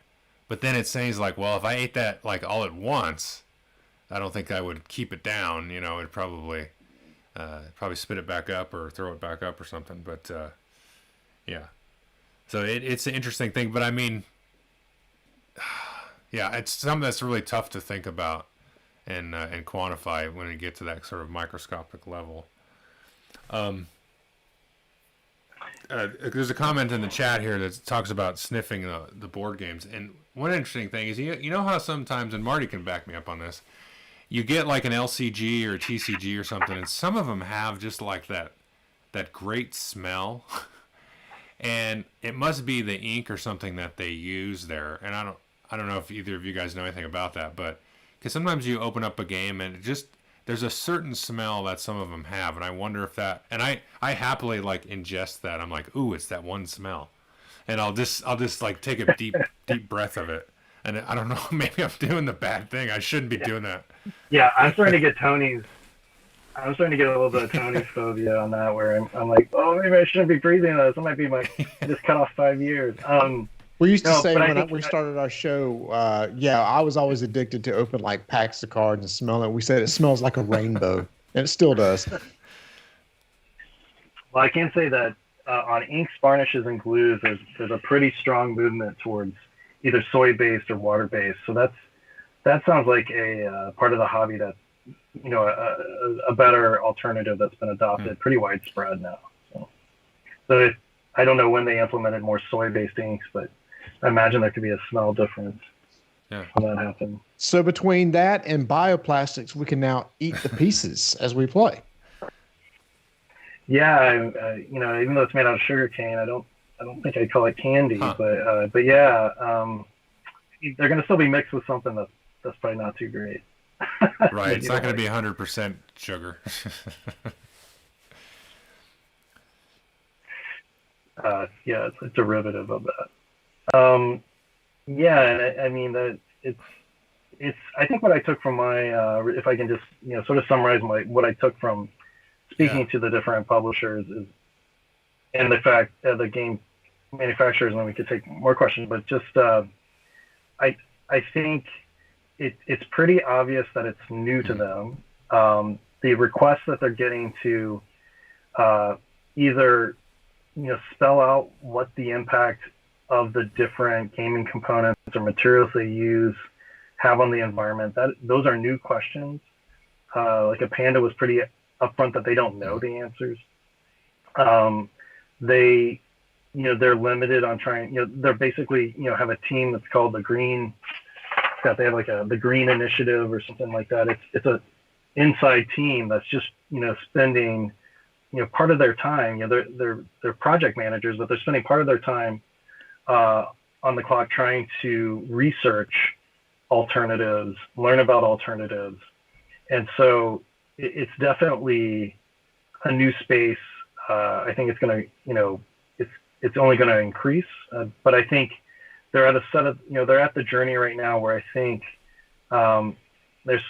but then it says well, if I ate that all at once, I don't think I would keep it down. It'd probably spit it back up or throw it back up or something. But yeah, so it's an interesting thing. But I mean, yeah, it's something that's really tough to think about and quantify when you get to that sort of microscopic level. There's a comment in the chat here that talks about sniffing the board games, and one interesting thing is you know how sometimes, and Marty can back me up on this, you get an LCG or a TCG or something, and some of them have just that great smell, and it must be the ink or something that they use there. And I don't know if either of you guys know anything about that, but because sometimes you open up a game and there's a certain smell that some of them have, and I wonder if that, and I happily ingest that. I'm like, ooh, it's that one smell, and I'll just take a deep breath of it. And I don't know, maybe I'm doing the bad thing. I shouldn't be doing that. Yeah, I'm starting to get Tony's I'm starting to get a little bit of Tony phobia on that, where I'm like, oh, maybe I shouldn't be breathing this. That might be I just cut off 5 years. We used to No, say but I when think we started our show, yeah, I was always addicted to open like packs of cards and smell it. We said it smells like a rainbow, and it still does. well, I can say that on inks, varnishes, and glues, there's a pretty strong movement towards either soy-based or water-based. So that sounds like a part of the hobby that a better alternative that's been adopted pretty widespread now. So I don't know when they implemented more soy-based inks, but I imagine there could be a smell difference when that happened. So between that and bioplastics, we can now eat the pieces as we play. Yeah, even though it's made out of sugar cane, I don't think I'd call it candy, but yeah, they're going to still be mixed with something that's probably not too great. Right, it's not going to be 100% sugar. Yeah, it's a derivative of that. Yeah, and I mean that it's. I think what I took from my, if I can just sort of summarize what I took from speaking to the different publishers is, and the fact the game manufacturers, and then we could take more questions, but just I think it's pretty obvious that it's new to them. The requests that they're getting to either spell out what the impact of the different gaming components or materials they use have on the environment. Those are new questions. Like a Panda was pretty upfront that they don't know the answers. They're limited on trying. They're basically have a team that's called the Green. They have like the Green Initiative or something like that. It's a inside team that's just spending part of their time. They're project managers, but they're spending part of their time on the clock trying to research alternatives, learn about alternatives, and so it's definitely a new space. I think it's going to it's only going to increase, but I think they're at a set of they're at the journey right now where I think there's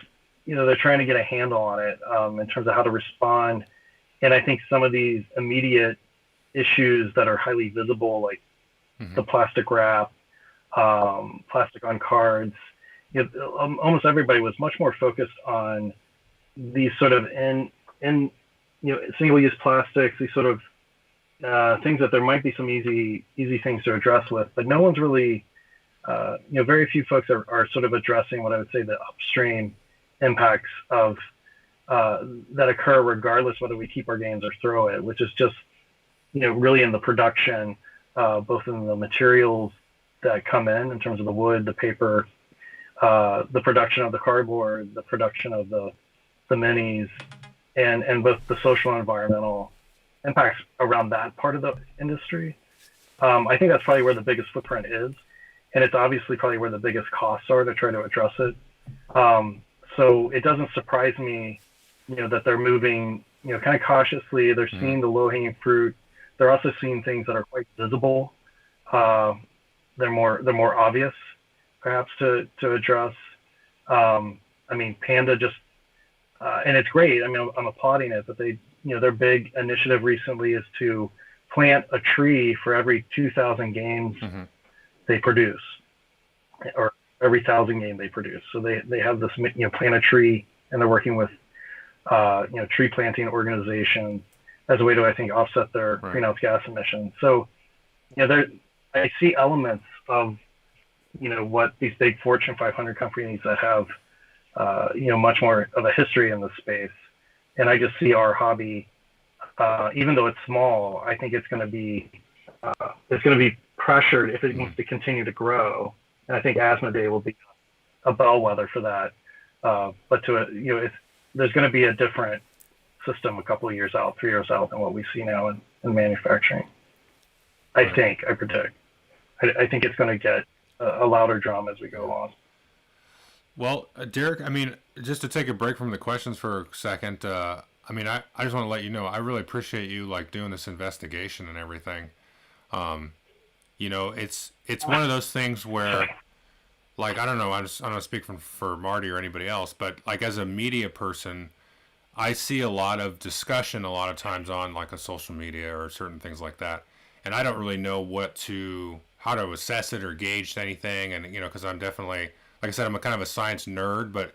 they're trying to get a handle on it in terms of how to respond. And I think some of these immediate issues that are highly visible, like the plastic wrap, plastic on cards, almost everybody was much more focused on these sort of single-use plastics, these sort of things that there might be some easy things to address with, but no one's really, very few folks are sort of addressing what I would say the upstream impacts of that occur regardless whether we keep our games or throw it, which is just, really in the production, both in the materials that come in terms of the wood, the paper, the production of the cardboard, the production of the minis, and both the social and environmental impacts around that part of the industry. I think that's probably where the biggest footprint is, and it's obviously probably where the biggest costs are to try to address it. So it doesn't surprise me, that they're moving, kind of cautiously. They're seeing the low-hanging fruit. They're also seeing things that are quite visible. They're more obvious, perhaps, to address. I mean, Panda just, and it's great. I mean, I'm applauding it, but their big initiative recently is to plant a tree for every 2,000 games they produce, or every 1,000 game they produce. So they have this, plant a tree, and they're working with, tree planting organizations as a way to, I think, offset their greenhouse gas emissions. So, I see elements of, what these big Fortune 500 companies that have, much more of a history in this space. And I just see our hobby, even though it's small, I think it's going to be pressured if it wants to continue to grow. And I think Asthma Day will be a bellwether for that. But there's going to be a different system a couple of years out, 3 years out, than what we see now in manufacturing. I predict. I think it's going to get a louder drum as we go along. Well, Derric, I mean, just to take a break from the questions for a second, I just want to let you know, I really appreciate you doing this investigation and everything. It's one of those things where, I don't know, I don't speak for Marty or anybody else, but as a media person, I see a lot of discussion a lot of times on like a social media or certain things like that, and I don't really know how to assess it or gauge anything, and because I'm definitely, like I said, I'm a kind of a science nerd, but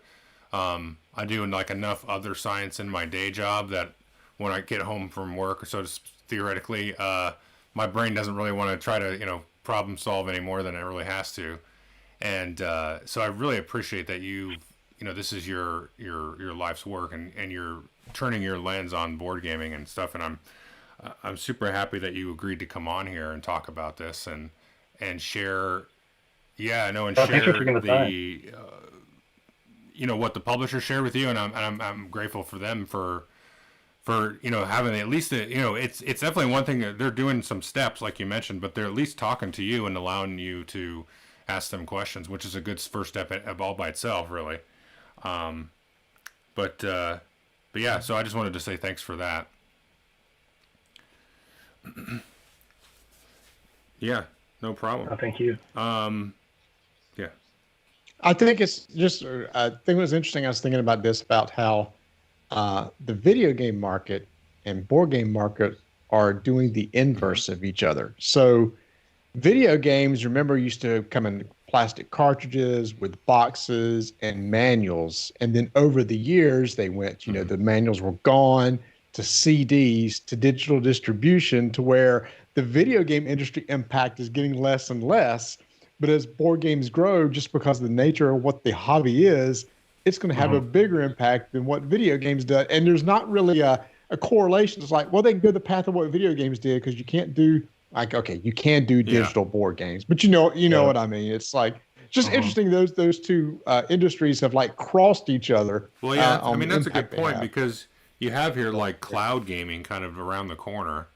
I do like enough other science in my day job that when I get home from work, or so theoretically, my brain doesn't really want to try to problem solve any more than it really has to, and so I really appreciate that this is your life's work, and you're turning your lens on board gaming and stuff, and I'm super happy that you agreed to come on here and talk about this and share. Yeah, I know, and share the what the publisher shared with you, and I'm grateful for them for having at least it's definitely one thing that they're doing some steps like you mentioned, but they're at least talking to you and allowing you to ask them questions, which is a good first step all by itself, really. But yeah, so I just wanted to say thanks for that. Yeah, no problem. Oh, thank you. Yeah. I think it's just, I think it was interesting. I was thinking about this, about how the video game market and board game market are doing the inverse of each other. So video games, remember, used to come in plastic cartridges with boxes and manuals. And then over the years, they went, the manuals were gone to CDs, to digital distribution, to where the video game industry impact is getting less and less. But as board games grow, just because of the nature of what the hobby is, it's going to have a bigger impact than what video games do. And there's not really a correlation. It's like, well, they can go the path of what video games did, because you can't do you can do digital board games, but you know what I mean. It's like just interesting. Those two industries have like crossed each other. Well, yeah, I mean that's a good point, because you have here like cloud gaming kind of around the corner,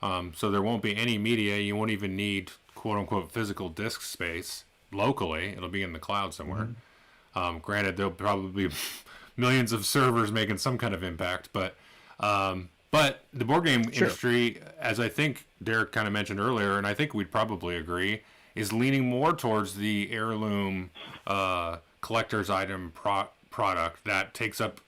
so there won't be any media. You won't even need quote unquote physical disk space locally. It'll be in the cloud somewhere. Granted, there'll probably be millions of servers making some kind of impact, but the board game industry, as I think Derric kind of mentioned earlier, and I think we'd probably agree, is leaning more towards the heirloom collector's item product that takes up,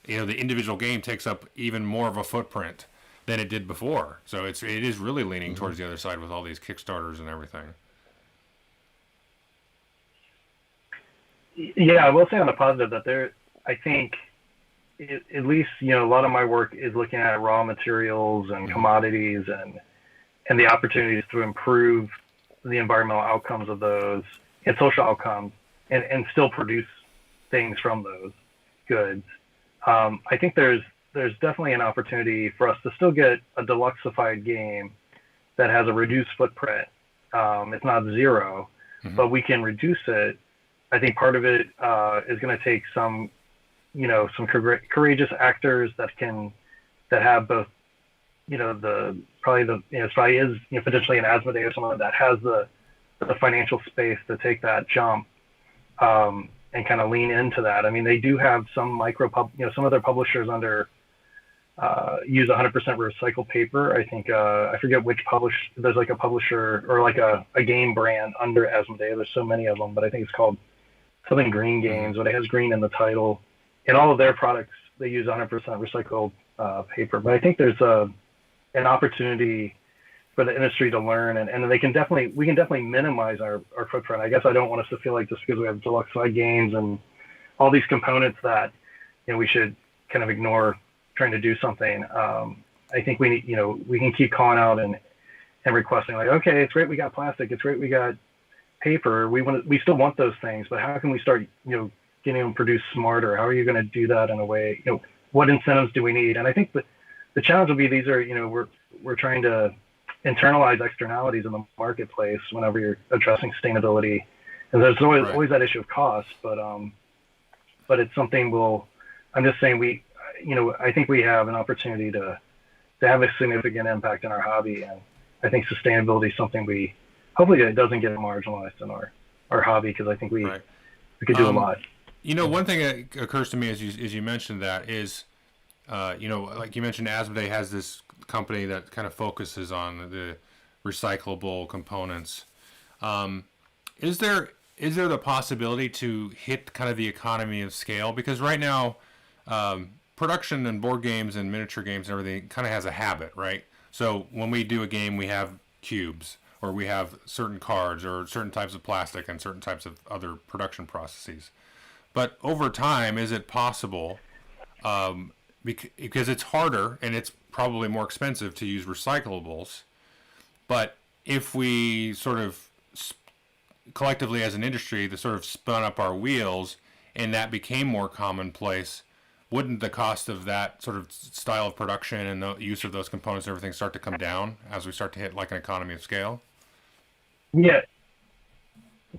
the individual game takes up even more of a footprint than it did before. So it is really leaning towards the other side with all these Kickstarters and everything. Yeah, I will say on the positive that I think, at least, a lot of my work is looking at raw materials and commodities and the opportunities to improve the environmental outcomes of those and social outcomes and still produce things from those goods. I think there's definitely an opportunity for us to still get a deluxeified game that has a reduced footprint. It's not zero, but we can reduce it. I think part of it is going to take some courageous actors that have both, it probably is potentially an Asmodee or someone that has the financial space to take that jump and kind of lean into that. I mean, they do have some some of their publishers use 100% recycled paper. I think I forget which there's like a publisher or like a game brand under Asmodee. There's so many of them, but I think it's called something Green Games, but it has green in the title. In all of their products, they use 100% recycled paper. But I think there's an opportunity for the industry to learn, and we can definitely minimize our footprint. I guess I don't want us to feel like just because we have deluxe side games and all these components that we should kind of ignore trying to do something. I think we can keep calling out and requesting, like, okay, it's great we got plastic, it's great we got paper. We still want those things, but how can we start getting them produced smarter? How are you going to do that in a way? What incentives do we need? And I think the challenge will be these are we're trying to internalize externalities in the marketplace whenever you're addressing sustainability, and there's always that issue of cost. But it's something I'm just saying I think we have an opportunity to have a significant impact in our hobby, and I think sustainability is something hopefully it doesn't get marginalized in our hobby, because I think we could do a lot. One thing that occurs to me as you mentioned that is, like you mentioned, Asmodee has this company that kind of focuses on the recyclable components. Is there the possibility to hit kind of the economy of scale? Because right now, production and board games and miniature games and everything kind of has a habit, right? So when we do a game, we have cubes, or we have certain cards, or certain types of plastic, and certain types of other production processes. But over time, is it possible, because it's harder and it's probably more expensive to use recyclables, but if we sort of collectively as an industry that sort of spun up our wheels and that became more commonplace, wouldn't the cost of that sort of style of production and the use of those components and everything start to come down as we start to hit like an economy of scale? Yeah,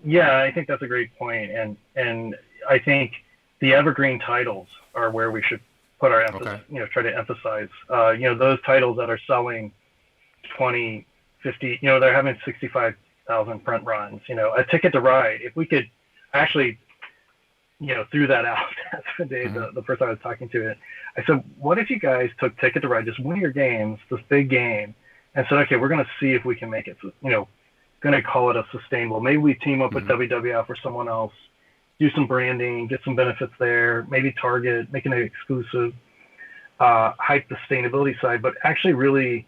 I think that's a great point, and I think the evergreen titles are where we should put our emphasis. Okay. Try to emphasize. Those titles that are selling 20, 50. They're having 65,000 print runs. A Ticket to Ride. If we could actually, threw that out. That's the day the person I was talking to. I said, what if you guys took Ticket to Ride, just one of your games, this big game, and said, okay, we're going to see if we can make it. Going to call it a sustainable. Maybe we team up with WWF or someone else, do some branding, get some benefits there, maybe Target, making it exclusive, hype the sustainability side, but actually really,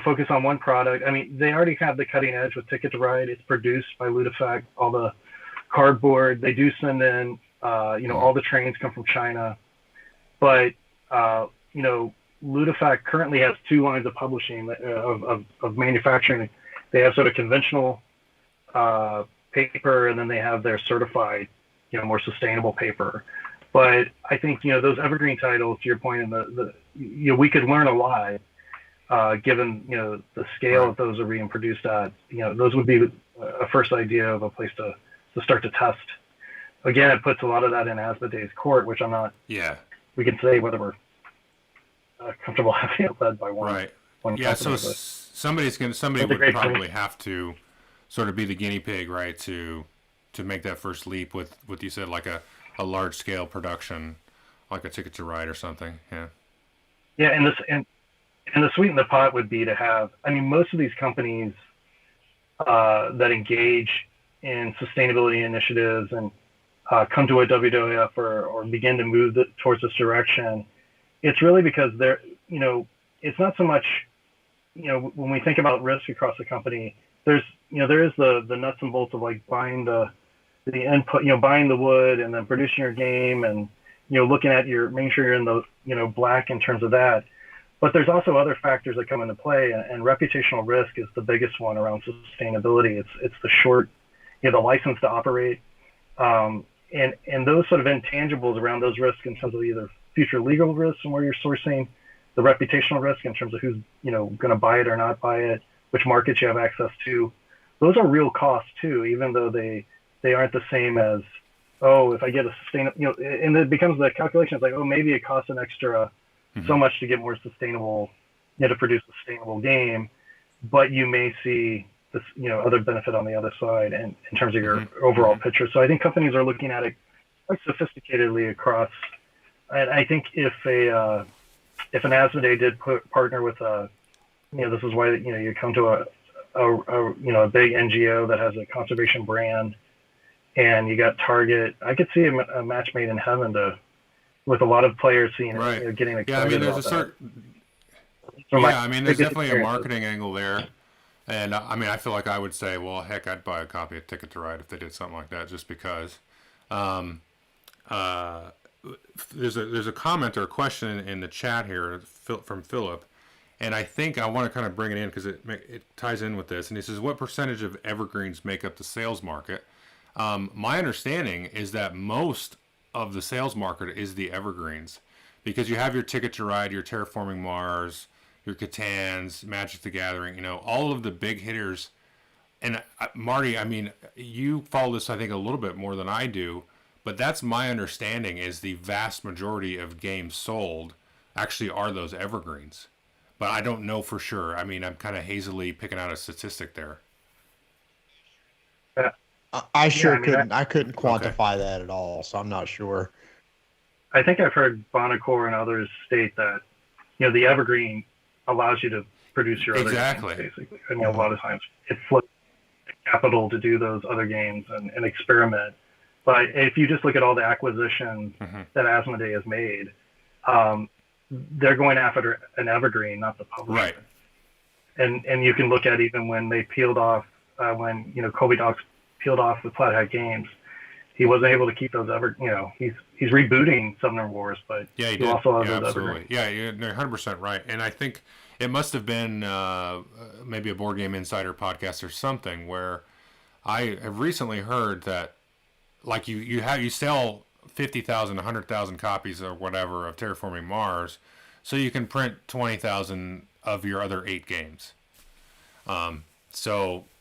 focus on one product. I mean, they already have the cutting edge with Ticket to Ride. It's produced by Ludifact, all the cardboard. They do send in, all the trains come from China, but, Ludifact currently has 2 lines of publishing, of manufacturing. They have sort of conventional paper, and then they have their certified, more sustainable paper. But I think, those evergreen titles, to your point, in we could learn a lot, given, the scale that those are being produced at. Those would be a first idea of a place to start to test. Again, it puts a lot of that in Asmodee's court, which I'm not. Yeah. We can say whether we're comfortable having it led by one. Right. One yeah. company, So somebody would probably have to sort of be the guinea pig, right, to make that first leap with what you said, like a large scale production, like a Ticket to Ride or something. Yeah. Yeah, and the sweet in the pot would be to have. I mean, most of these companies that engage in sustainability initiatives and come to a WWF or begin to move towards this direction, it's really because they're, it's not so much. When we think about risk across the company, there is the nuts and bolts of like buying the input, buying the wood and then producing your game and, looking at making sure you're in the, black in terms of that. But there's also other factors that come into play, and reputational risk is the biggest one around sustainability. It's the short, the license to operate, and those sort of intangibles around those risks in terms of either future legal risks and where you're sourcing, the reputational risk in terms of who's, going to buy it or not buy it, which markets you have access to. Those are real costs too, even though they aren't the same as, if I get a sustainable, and it becomes the calculation. It's like, maybe it costs an extra so much to get more sustainable, to produce a sustainable game, but you may see this, other benefit on the other side, and in terms of your overall picture. So I think companies are looking at it quite sophisticatedly across. And I think if an Asmodee did partner with this is why you come to a big NGO that has a conservation brand, and you got Target. I could see a match made in heaven with a lot of players seeing it, getting excited. Yeah, I mean, there's there's definitely a marketing angle there, and I mean, I feel like I would say, well, heck, I'd buy a copy of Ticket to Ride if they did something like that, just because. There's a comment or a question in the chat here from Philip, and I think I want to kind of bring it in because it ties in with this. And he says, what percentage of evergreens make up the sales market? My understanding is that most of the sales market is the evergreens, because you have your Ticket to Ride, your Terraforming Mars, your Catans, Magic the Gathering, all of the big hitters. And Marty, I mean, you follow this, I think, a little bit more than I do. But that's my understanding, is the vast majority of games sold actually are those evergreens. But I don't know for sure. I mean, I'm kind of hazily picking out a statistic there. I couldn't quantify that at all, so I'm not sure. I think I've heard Bonacore and others state that, the evergreen allows you to produce your other games, basically. I mean, a lot of times it flips capital to do those other games and experiment. But if you just look at all the acquisitions that Asmodee has made, they're going after an evergreen, not the publisher. Right. And you can look at even when they peeled off, when Kobe Docs peeled off with Flat Hat Games, he wasn't able to keep those he's rebooting Summoner Wars, but yeah, he also has those absolutely. evergreens. Yeah, you're 100% right. And I think it must have been maybe a Board Game Insider podcast or something where I have recently heard that like you sell 50,000, 100,000 copies or whatever of Terraforming Mars, so you can print 20,000 of your other 8 games.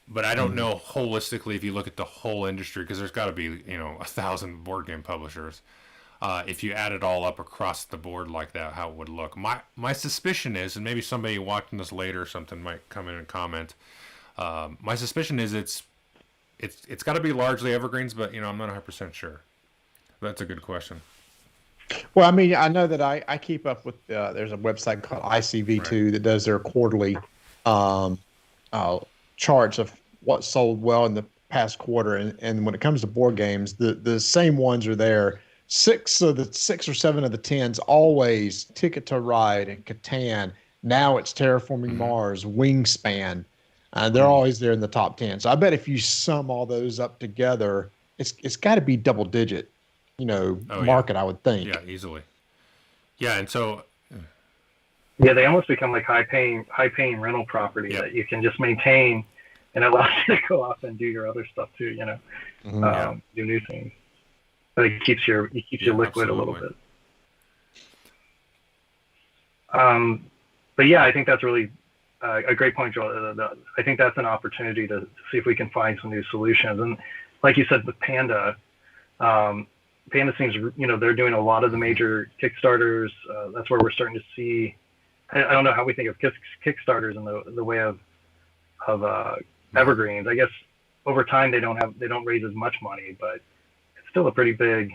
But I don't know holistically if you look at the whole industry, because there's got to be 1,000 board game publishers. If you add it all up across the board like that, how it would look. My suspicion is, and maybe somebody watching this later or something might come in and comment. My suspicion is it's got to be largely evergreens, but I'm not 100% sure. That's a good question. Well, I mean, I know that I keep up with. There's a website called ICV2 that does their quarterly charts of what sold well in the past quarter, and when it comes to board games, the same ones are there. 6 or 7 of the 10s always Ticket to Ride and Catan. Now it's Terraforming Mars, Wingspan. They're always there in the top 10. So I bet if you sum all those up together, it's got to be double digit, market. I would think. Yeah, easily. Yeah, and so. Yeah, they almost become like high paying rental property that you can just maintain, and it allows you to go off and do your other stuff too. Do new things. But it keeps you liquid absolutely. A little bit. But yeah, I think that's really a great point, Joel. I think that's an opportunity to see if we can find some new solutions. And like you said, with Panda seems, they're doing a lot of the major Kickstarters. That's where we're starting to see. I don't know how we think of Kickstarters in the way of evergreens. I guess over time they don't raise as much money, but it's still a pretty big.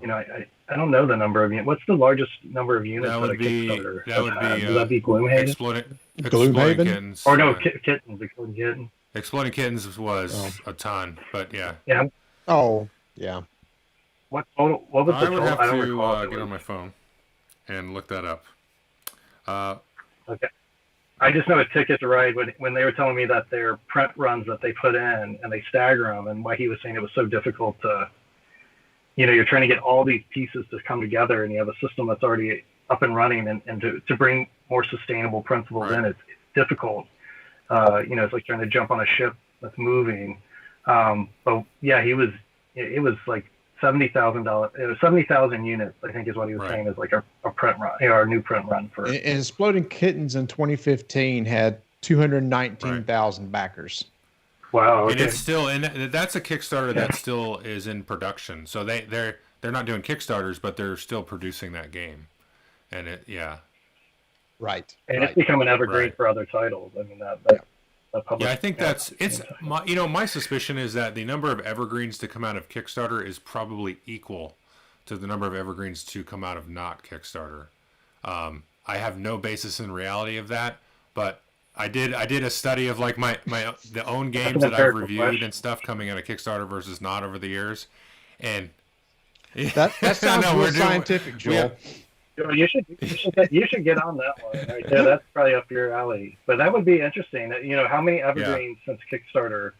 I don't know the number of units. What's the largest number of units that at a would be Kickstarter? would that be Gloomhaven? Exploding Kittens. Or no, Kittens. Exploding Kittens. Exploding Kittens was a ton, but yeah. Yeah. Oh, yeah. What was the total? I would have I don't to recall get on my phone and look that up. Okay. I just know a Ticket to Ride when they were telling me that their print runs that they put in and they stagger them, and why he was saying it was so difficult to, you're trying to get all these pieces to come together, and you have a system that's already up and running, and to bring more sustainable principles in, it's difficult. It's like trying to jump on a ship that's moving. But yeah, it was like $70,000. It was 70,000 units, I think, is what he was saying is like our print run, our new print run for. And Exploding Kittens in 2015 had 219,000 backers. Wow. Okay. And it's still, and that's a Kickstarter that still is in production. So they're not doing Kickstarters, but they're still producing that game, and Right. And it's become an evergreen for other titles. I mean I think it's my suspicion is that the number of evergreens to come out of Kickstarter is probably equal to the number of evergreens to come out of not Kickstarter. I have no basis in reality of that, but I did a study of like the own games that I've reviewed and stuff coming out of Kickstarter versus not over the years, and that sounds real scientific, Joel. You should get on that one right there. That's probably up your alley. But that would be interesting. How many evergreens since Kickstarter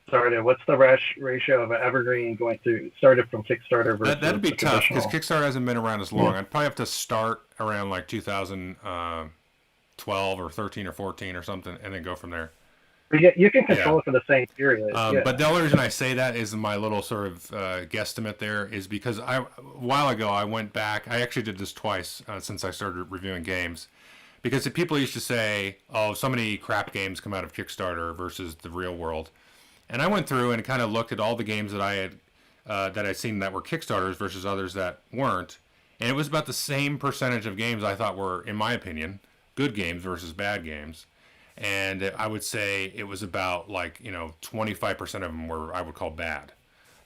started? What's the ratio of an evergreen started from Kickstarter versus that'd be tough because Kickstarter hasn't been around as long. I'd probably have to start around like 2012 or 13 or 14 or something, and then go from there. You can control it for the same period. But the only reason I say that is my little sort of guesstimate there is because a while ago I went back. I actually did this twice since I started reviewing games, because people used to say, "Oh, so many crap games come out of Kickstarter versus the real world," and I went through and kind of looked at all the games that I had I'd seen that were Kickstarters versus others that weren't, and it was about the same percentage of games I thought were, in my opinion, good games versus bad games. And I would say it was about 25% of them were I would call bad,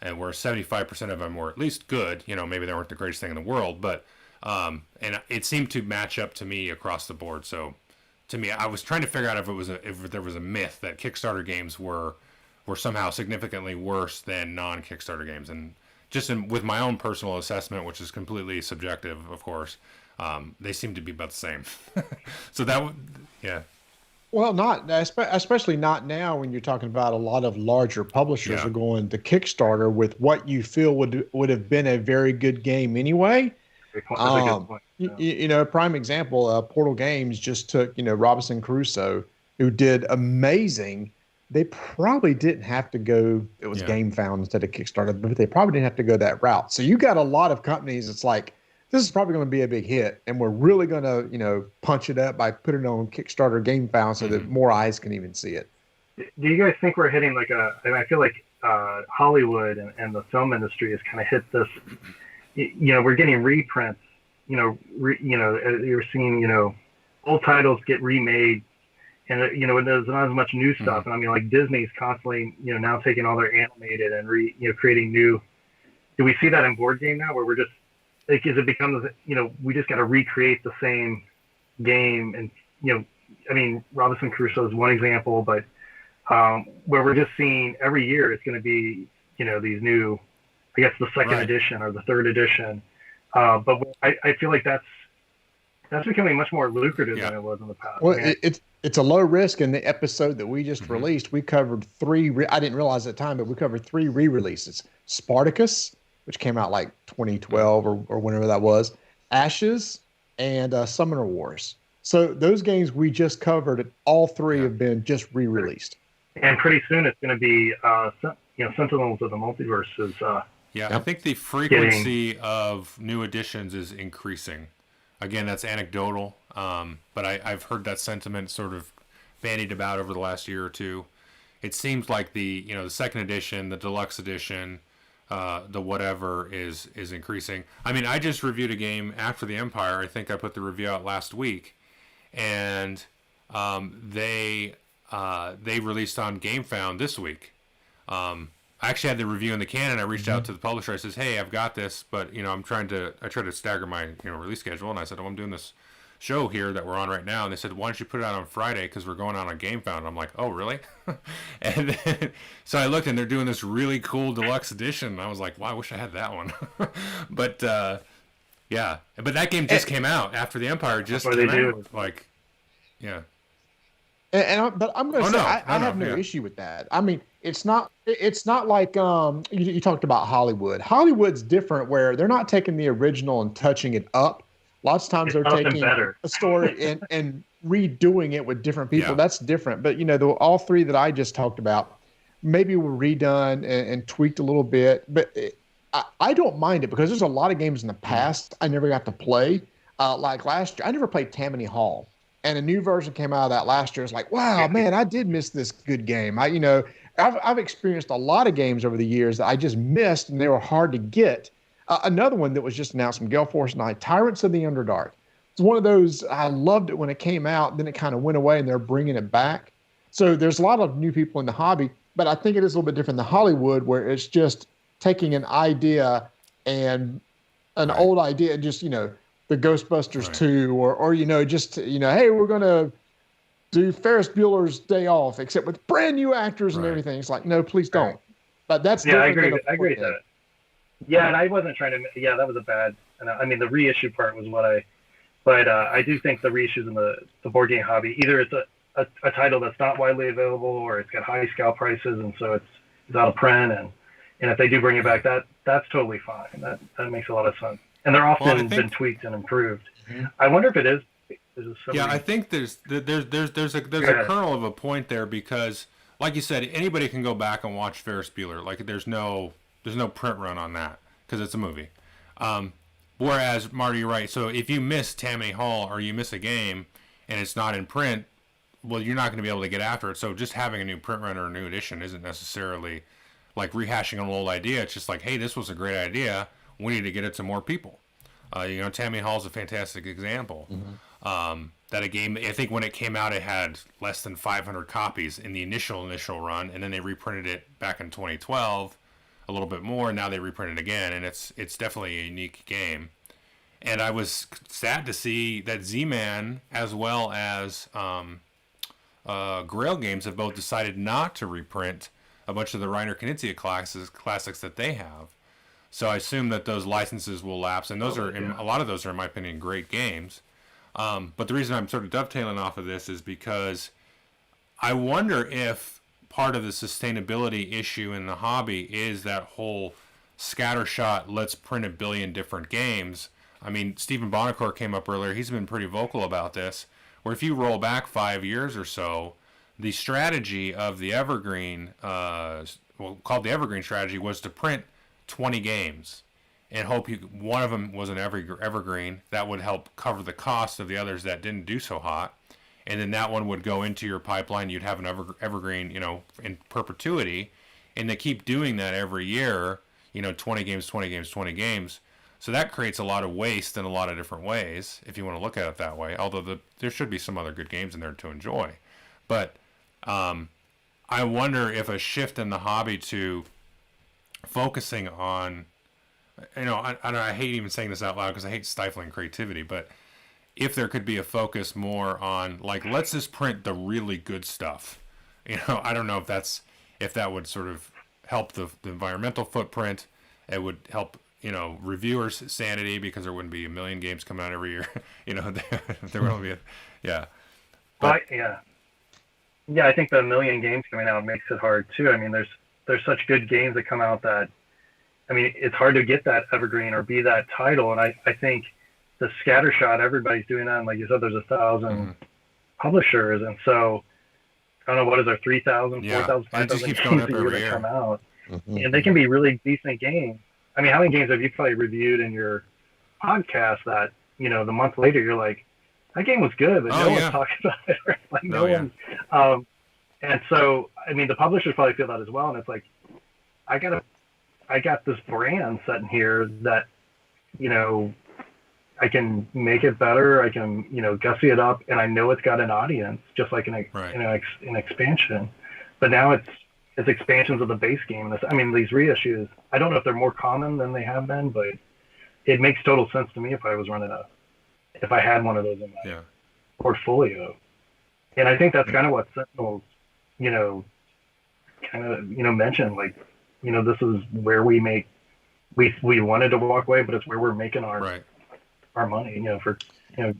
and where 75% of them were at least good. Maybe they weren't the greatest thing in the world, but and it seemed to match up to me across the board. So to me, I was trying to figure out if there was a myth that Kickstarter games were somehow significantly worse than non-Kickstarter games, and with my own personal assessment, which is completely subjective, of course, they seem to be about the same. So yeah. Well, not especially not now when you're talking about a lot of larger publishers Yeah. are going to Kickstarter with what you feel would have been a very good game anyway. That's a good point. Prime example, Portal Games just took, Robinson Crusoe, who did amazing. They probably didn't have to go, it was Game Found instead of Kickstarter, but they probably didn't have to go that route. So you got a lot of companies, it's like, this is probably going to be a big hit, and we're really going to, punch it up by putting it on Kickstarter Game Found so that more eyes can even see it. Do you guys think we're hitting I feel like Hollywood and the film industry has kind of hit this, we're getting reprints, you're seeing, old titles get remade, and, there's not as much new stuff. And I mean, like Disney's constantly, now taking all their animated and creating new. Do we see that in board game now where we're just, like, as it becomes, we just got to recreate the same game? And, I mean, Robinson Crusoe is one example, but where we're just seeing every year it's going to be, these new, I guess the second edition or the third edition. But I feel like that's becoming much more lucrative than it was in the past. Well, it's a low risk. In the episode that we just released, we covered I didn't realize at the time, but we covered 3 re-releases. Spartacus, which came out like 2012 or whenever that was, Ashes, and Summoner Wars. So those games we just covered, all 3 have been just re-released. And pretty soon it's going to be, Sentinels of the Multiverse is. I think the frequency of new editions is increasing. Again, that's anecdotal, but I've heard that sentiment sort of bandied about over the last year or two. It seems like the second edition, the deluxe edition, the whatever is increasing. I mean, I just reviewed a game After the Empire. I think I put the review out last week, and they released on Game Found this week. I actually had the review in the can, and I reached out to the publisher. I says, "Hey, I've got this, but I try to stagger my release schedule." And I said, "Oh, I'm doing this show here that we're on right now." And they said, "Why don't you put it out on Friday? Because we're going out on Game Found." And I'm like, "Oh, really?" And then, so I looked, and they're doing this really cool deluxe edition. And I was like, "Wow, I wish I had that one." But yeah, but that game just came out. After the Empire just came out. Like, yeah. But I'm going to say I have no issue with that. I mean, it's not like you talked about Hollywood. Hollywood's different, where they're not taking the original and touching it up. Lots of times they're taking a story and redoing it with different people. That's different. But all 3 that I just talked about maybe were redone and tweaked a little bit. But I don't mind it, because there's a lot of games in the past I never got to play. Like last year, I never played Tammany Hall. And a new version came out of that last year. It's like, wow, man, I did miss this good game. I've experienced a lot of games over the years that I just missed, and they were hard to get. Another one that was just announced from Gale Force and I, Tyrants of the Underdark. It's one of those, I loved it when it came out, then it kind of went away, and they're bringing it back. So there's a lot of new people in the hobby, but I think it is a little bit different than Hollywood, where it's just taking an idea and an old idea and just, the Ghostbusters 2 or just, hey, we're going to do Ferris Bueller's Day Off, except with brand new actors and everything. It's like, no, please don't. But that's I agree with that. Yeah, and I wasn't trying to. Yeah, that was a bad. And I mean, the reissue part was but I do think the reissues in the board game hobby, either it's a title that's not widely available, or it's got high scale prices, and so it's out of print, and if they do bring it back, that's totally fine. That makes a lot of sense. And they're often been tweaked and improved. I wonder if it is. I think there's a kernel of a point there, because, like you said, anybody can go back and watch Ferris Bueller. Like, there's no print run on that, because it's a movie. Whereas, Marty, you're right. So if you miss Tammany Hall, or you miss a game and it's not in print, well, you're not going to be able to get after it. So just having a new print run or a new edition isn't necessarily like rehashing an old idea. It's just like, hey, this was a great idea. We need to get it to more people. Tammany Hall is a fantastic example. That a game, I think when it came out, it had less than 500 copies in the initial run, and then they reprinted it back in 2012, a little bit more, and now they reprinted it again, and it's definitely a unique game. And I was sad to see that Z-Man, as well as Grail Games, have both decided not to reprint a bunch of the Reiner Knizia classics that they have. So I assume that those licenses will lapse, and those a lot of those are, in my opinion, great games. But the reason I'm sort of dovetailing off of this is because I wonder if part of the sustainability issue in the hobby is that whole scattershot, let's print 1 billion different games. I mean, Stephen Bonacore came up earlier. He's been pretty vocal about this, where if you roll back 5 years or so, the strategy of the Evergreen, called the Evergreen strategy, was to print 20 games and hope one of them was an Evergreen. That would help cover the cost of the others that didn't do so hot. And then that one would go into your pipeline. You'd have an Evergreen, in perpetuity. And they keep doing that every year, 20 games, 20 games, 20 games. So that creates a lot of waste in a lot of different ways, if you want to look at it that way. Although there should be some other good games in there to enjoy. But I wonder if a shift in the hobby to focusing on, I hate even saying this out loud because I hate stifling creativity, but if there could be a focus more on, like, let's just print the really good stuff. I don't know if that would sort of help the environmental footprint. It would help, reviewers' sanity, because there wouldn't be 1 million games coming out every year. There would only be But, yeah, I think the 1 million games coming out makes it hard too. I mean, there's such good games that come out that, I mean, it's hard to get that evergreen or be that title. And I think the scattershot, everybody's doing that. And like you said, there's 1,000 publishers. And so, I don't know, what is there, 3,000, 4,000, 5,000 games a year that come out. And they can be really decent games. I mean, how many games have you probably reviewed in your podcast that, the month later you're like, that game was good, but no one's talking about it. Like no one. And so, I mean, the publishers probably feel that as well. And it's like, I got this brand sitting here that, I can make it better. I can, gussy it up, and I know it's got an audience, just like an expansion. But now it's expansions of the base game. I mean, these reissues, I don't know if they're more common than they have been, but it makes total sense to me if I was if I had one of those in my portfolio. And I think that's kind of what Sentinels, mentioned, like, this is where we wanted to walk away, but it's where we're making our money,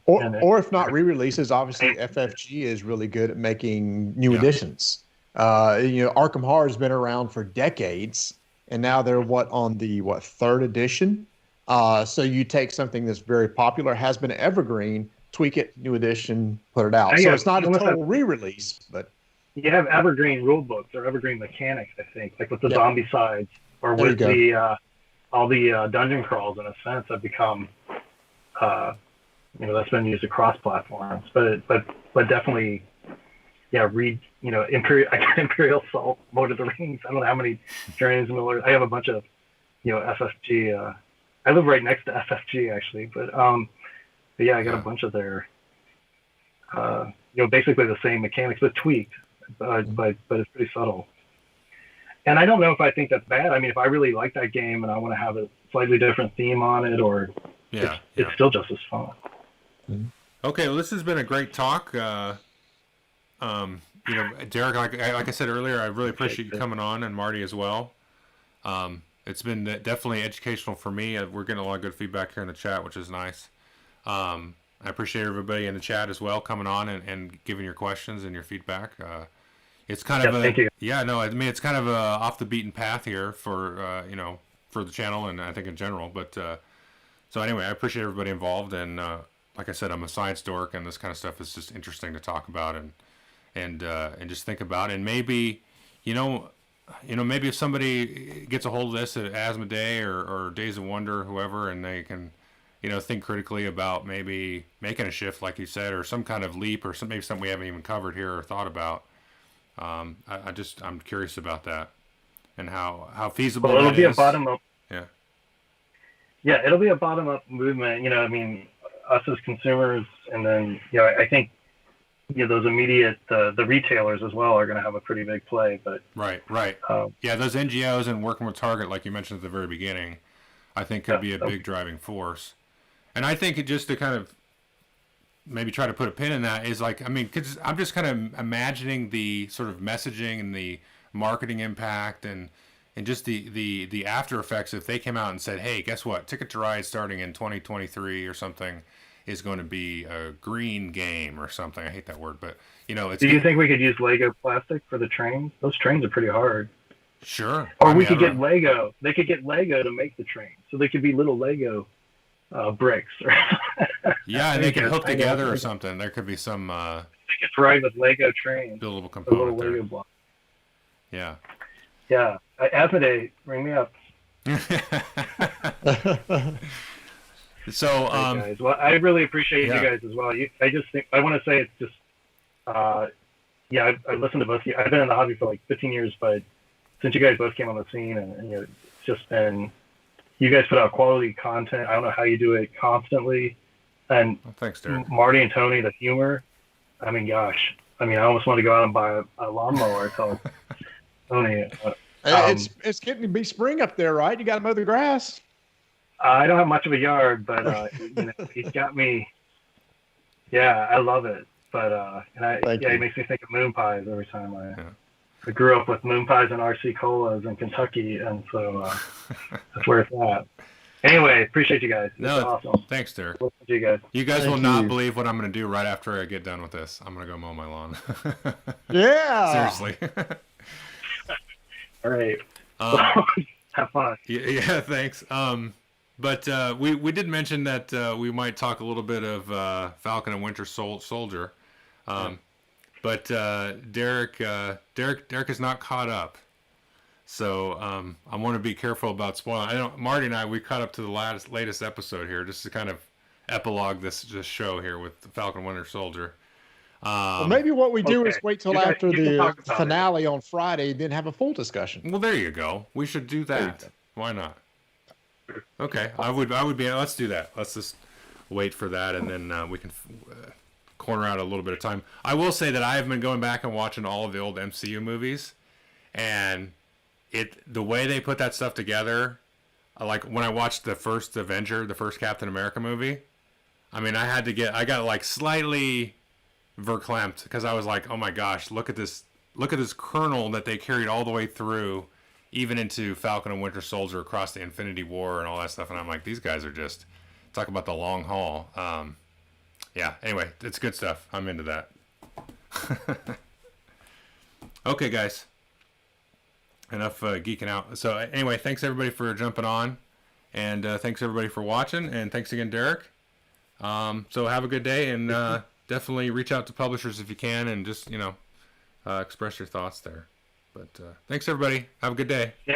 or if not re-releases, obviously FFG is really good at making new editions. Arkham Horror has been around for decades, and now they're on the third edition. So you take something that's very popular, has been evergreen, tweak it, new edition, put it out. So it's not a total re-release, but you have evergreen rule books or evergreen mechanics, I think, like with the zombie sides or with all the dungeon crawls, in a sense, have become, that's been used across platforms, but definitely, read, Imperial Assault, Lord of the Rings. I don't know how many Journeys in the Lord. I have a bunch of, FFG. I live right next to FFG actually, but I got a bunch of their, basically the same mechanics but tweaked, but it's pretty subtle. And I don't know if I think that's bad. I mean, if I really like that game and I want to have a slightly different theme on it, or it's still just as fun. Okay, well, this has been a great talk. Derric, like I said earlier, I really appreciate you coming on, and Marty as well. It's been definitely educational for me. We're getting a lot of good feedback here in the chat, which is nice. I appreciate everybody in the chat as well coming on and giving your questions and your feedback. It's kind of thank you. It's kind of a off the beaten path here for for the channel, and I think in general. But so anyway, I appreciate everybody involved, and like I said, I'm a science dork, and this kind of stuff is just interesting to talk about and just think about. And maybe maybe if somebody gets a hold of this at Asmodee or Days of Wonder, whoever, and they can think critically about maybe making a shift, like you said, or some kind of leap, or maybe something we haven't even covered here or thought about. I'm curious about that and how feasible it'll be is. A bottom up. Yeah, it'll be a bottom up movement. I mean, us as consumers, and then I think those immediate the retailers as well are going to have a pretty big play. But right. Those NGOs and working with Target, like you mentioned at the very beginning, I think could be a big driving force. And I think just to kind of maybe try to put a pin in that is like, I mean, cause I'm just kind of imagining the sort of messaging and the marketing impact and and just the after effects. If they came out and said, "Hey, guess what? Ticket to Ride starting in 2023 or something is going to be a green game or something." I hate that word, but it's. Do you think we could use Lego plastic for the trains? Those trains are pretty hard. Sure. Or we could get Lego. They could get Lego to make the train, so they could be little Lego bricks. Yeah, and they can hook together or something. There could be some. Ticket to Ride with Lego trains. Buildable component there. Lego block. Yeah. Yeah. Asmodee, ring me up. So, guys. Well, I really appreciate you guys as well. I want to say it's just, I listened to both of you. I've been in the hobby for like 15 years, but since you guys both came on the scene, and it's just been, you guys put out quality content. I don't know how you do it constantly, and thanks, Derric. Marty and Tony, the humor. I mean, gosh. I almost want to go out and buy a lawnmower. So, Tony. It's getting to be spring up there, right? You got to mow the grass. I don't have much of a yard, but he's got me. Yeah, I love it. But it makes me think of moon pies every time I grew up with moon pies and RC colas in Kentucky, and so that's where it's at. Anyway, appreciate you guys. It's awesome. Thanks, Derric. Listen to you guys. You guys will not believe what I'm going to do right after I get done with this. I'm going to go mow my lawn. Yeah. Seriously. All right. Have fun. Yeah, thanks. But we did mention that we might talk a little bit of Falcon and Winter Soldier. But Derric is not caught up. So I want to be careful about spoiling. I know Marty and we caught up to the latest episode here, just to kind of epilogue this show here with Falcon Winter Soldier. Well, maybe what we do is wait till after the finale on Friday, then have a full discussion. Well, there you go. We should do that. Why not? Okay, I would be. Let's do that. Let's just wait for that, and then we can corner out a little bit of time. I will say that I have been going back and watching all of the old MCU movies, and the way they put that stuff together, like when I watched the first Avenger, the first Captain America movie, I got like slightly verklempt because I was like, oh my gosh, look at this kernel that they carried all the way through, even into Falcon and Winter Soldier, across the Infinity War and all that stuff, and I'm like, these guys are just talk about the long haul. Anyway, it's good stuff. I'm into that. Okay, guys. Enough geeking out. So anyway, thanks everybody for jumping on, and thanks everybody for watching, and thanks again, Derric. So have a good day, and definitely reach out to publishers if you can, and just express your thoughts there. But thanks everybody. Have a good day. Yeah.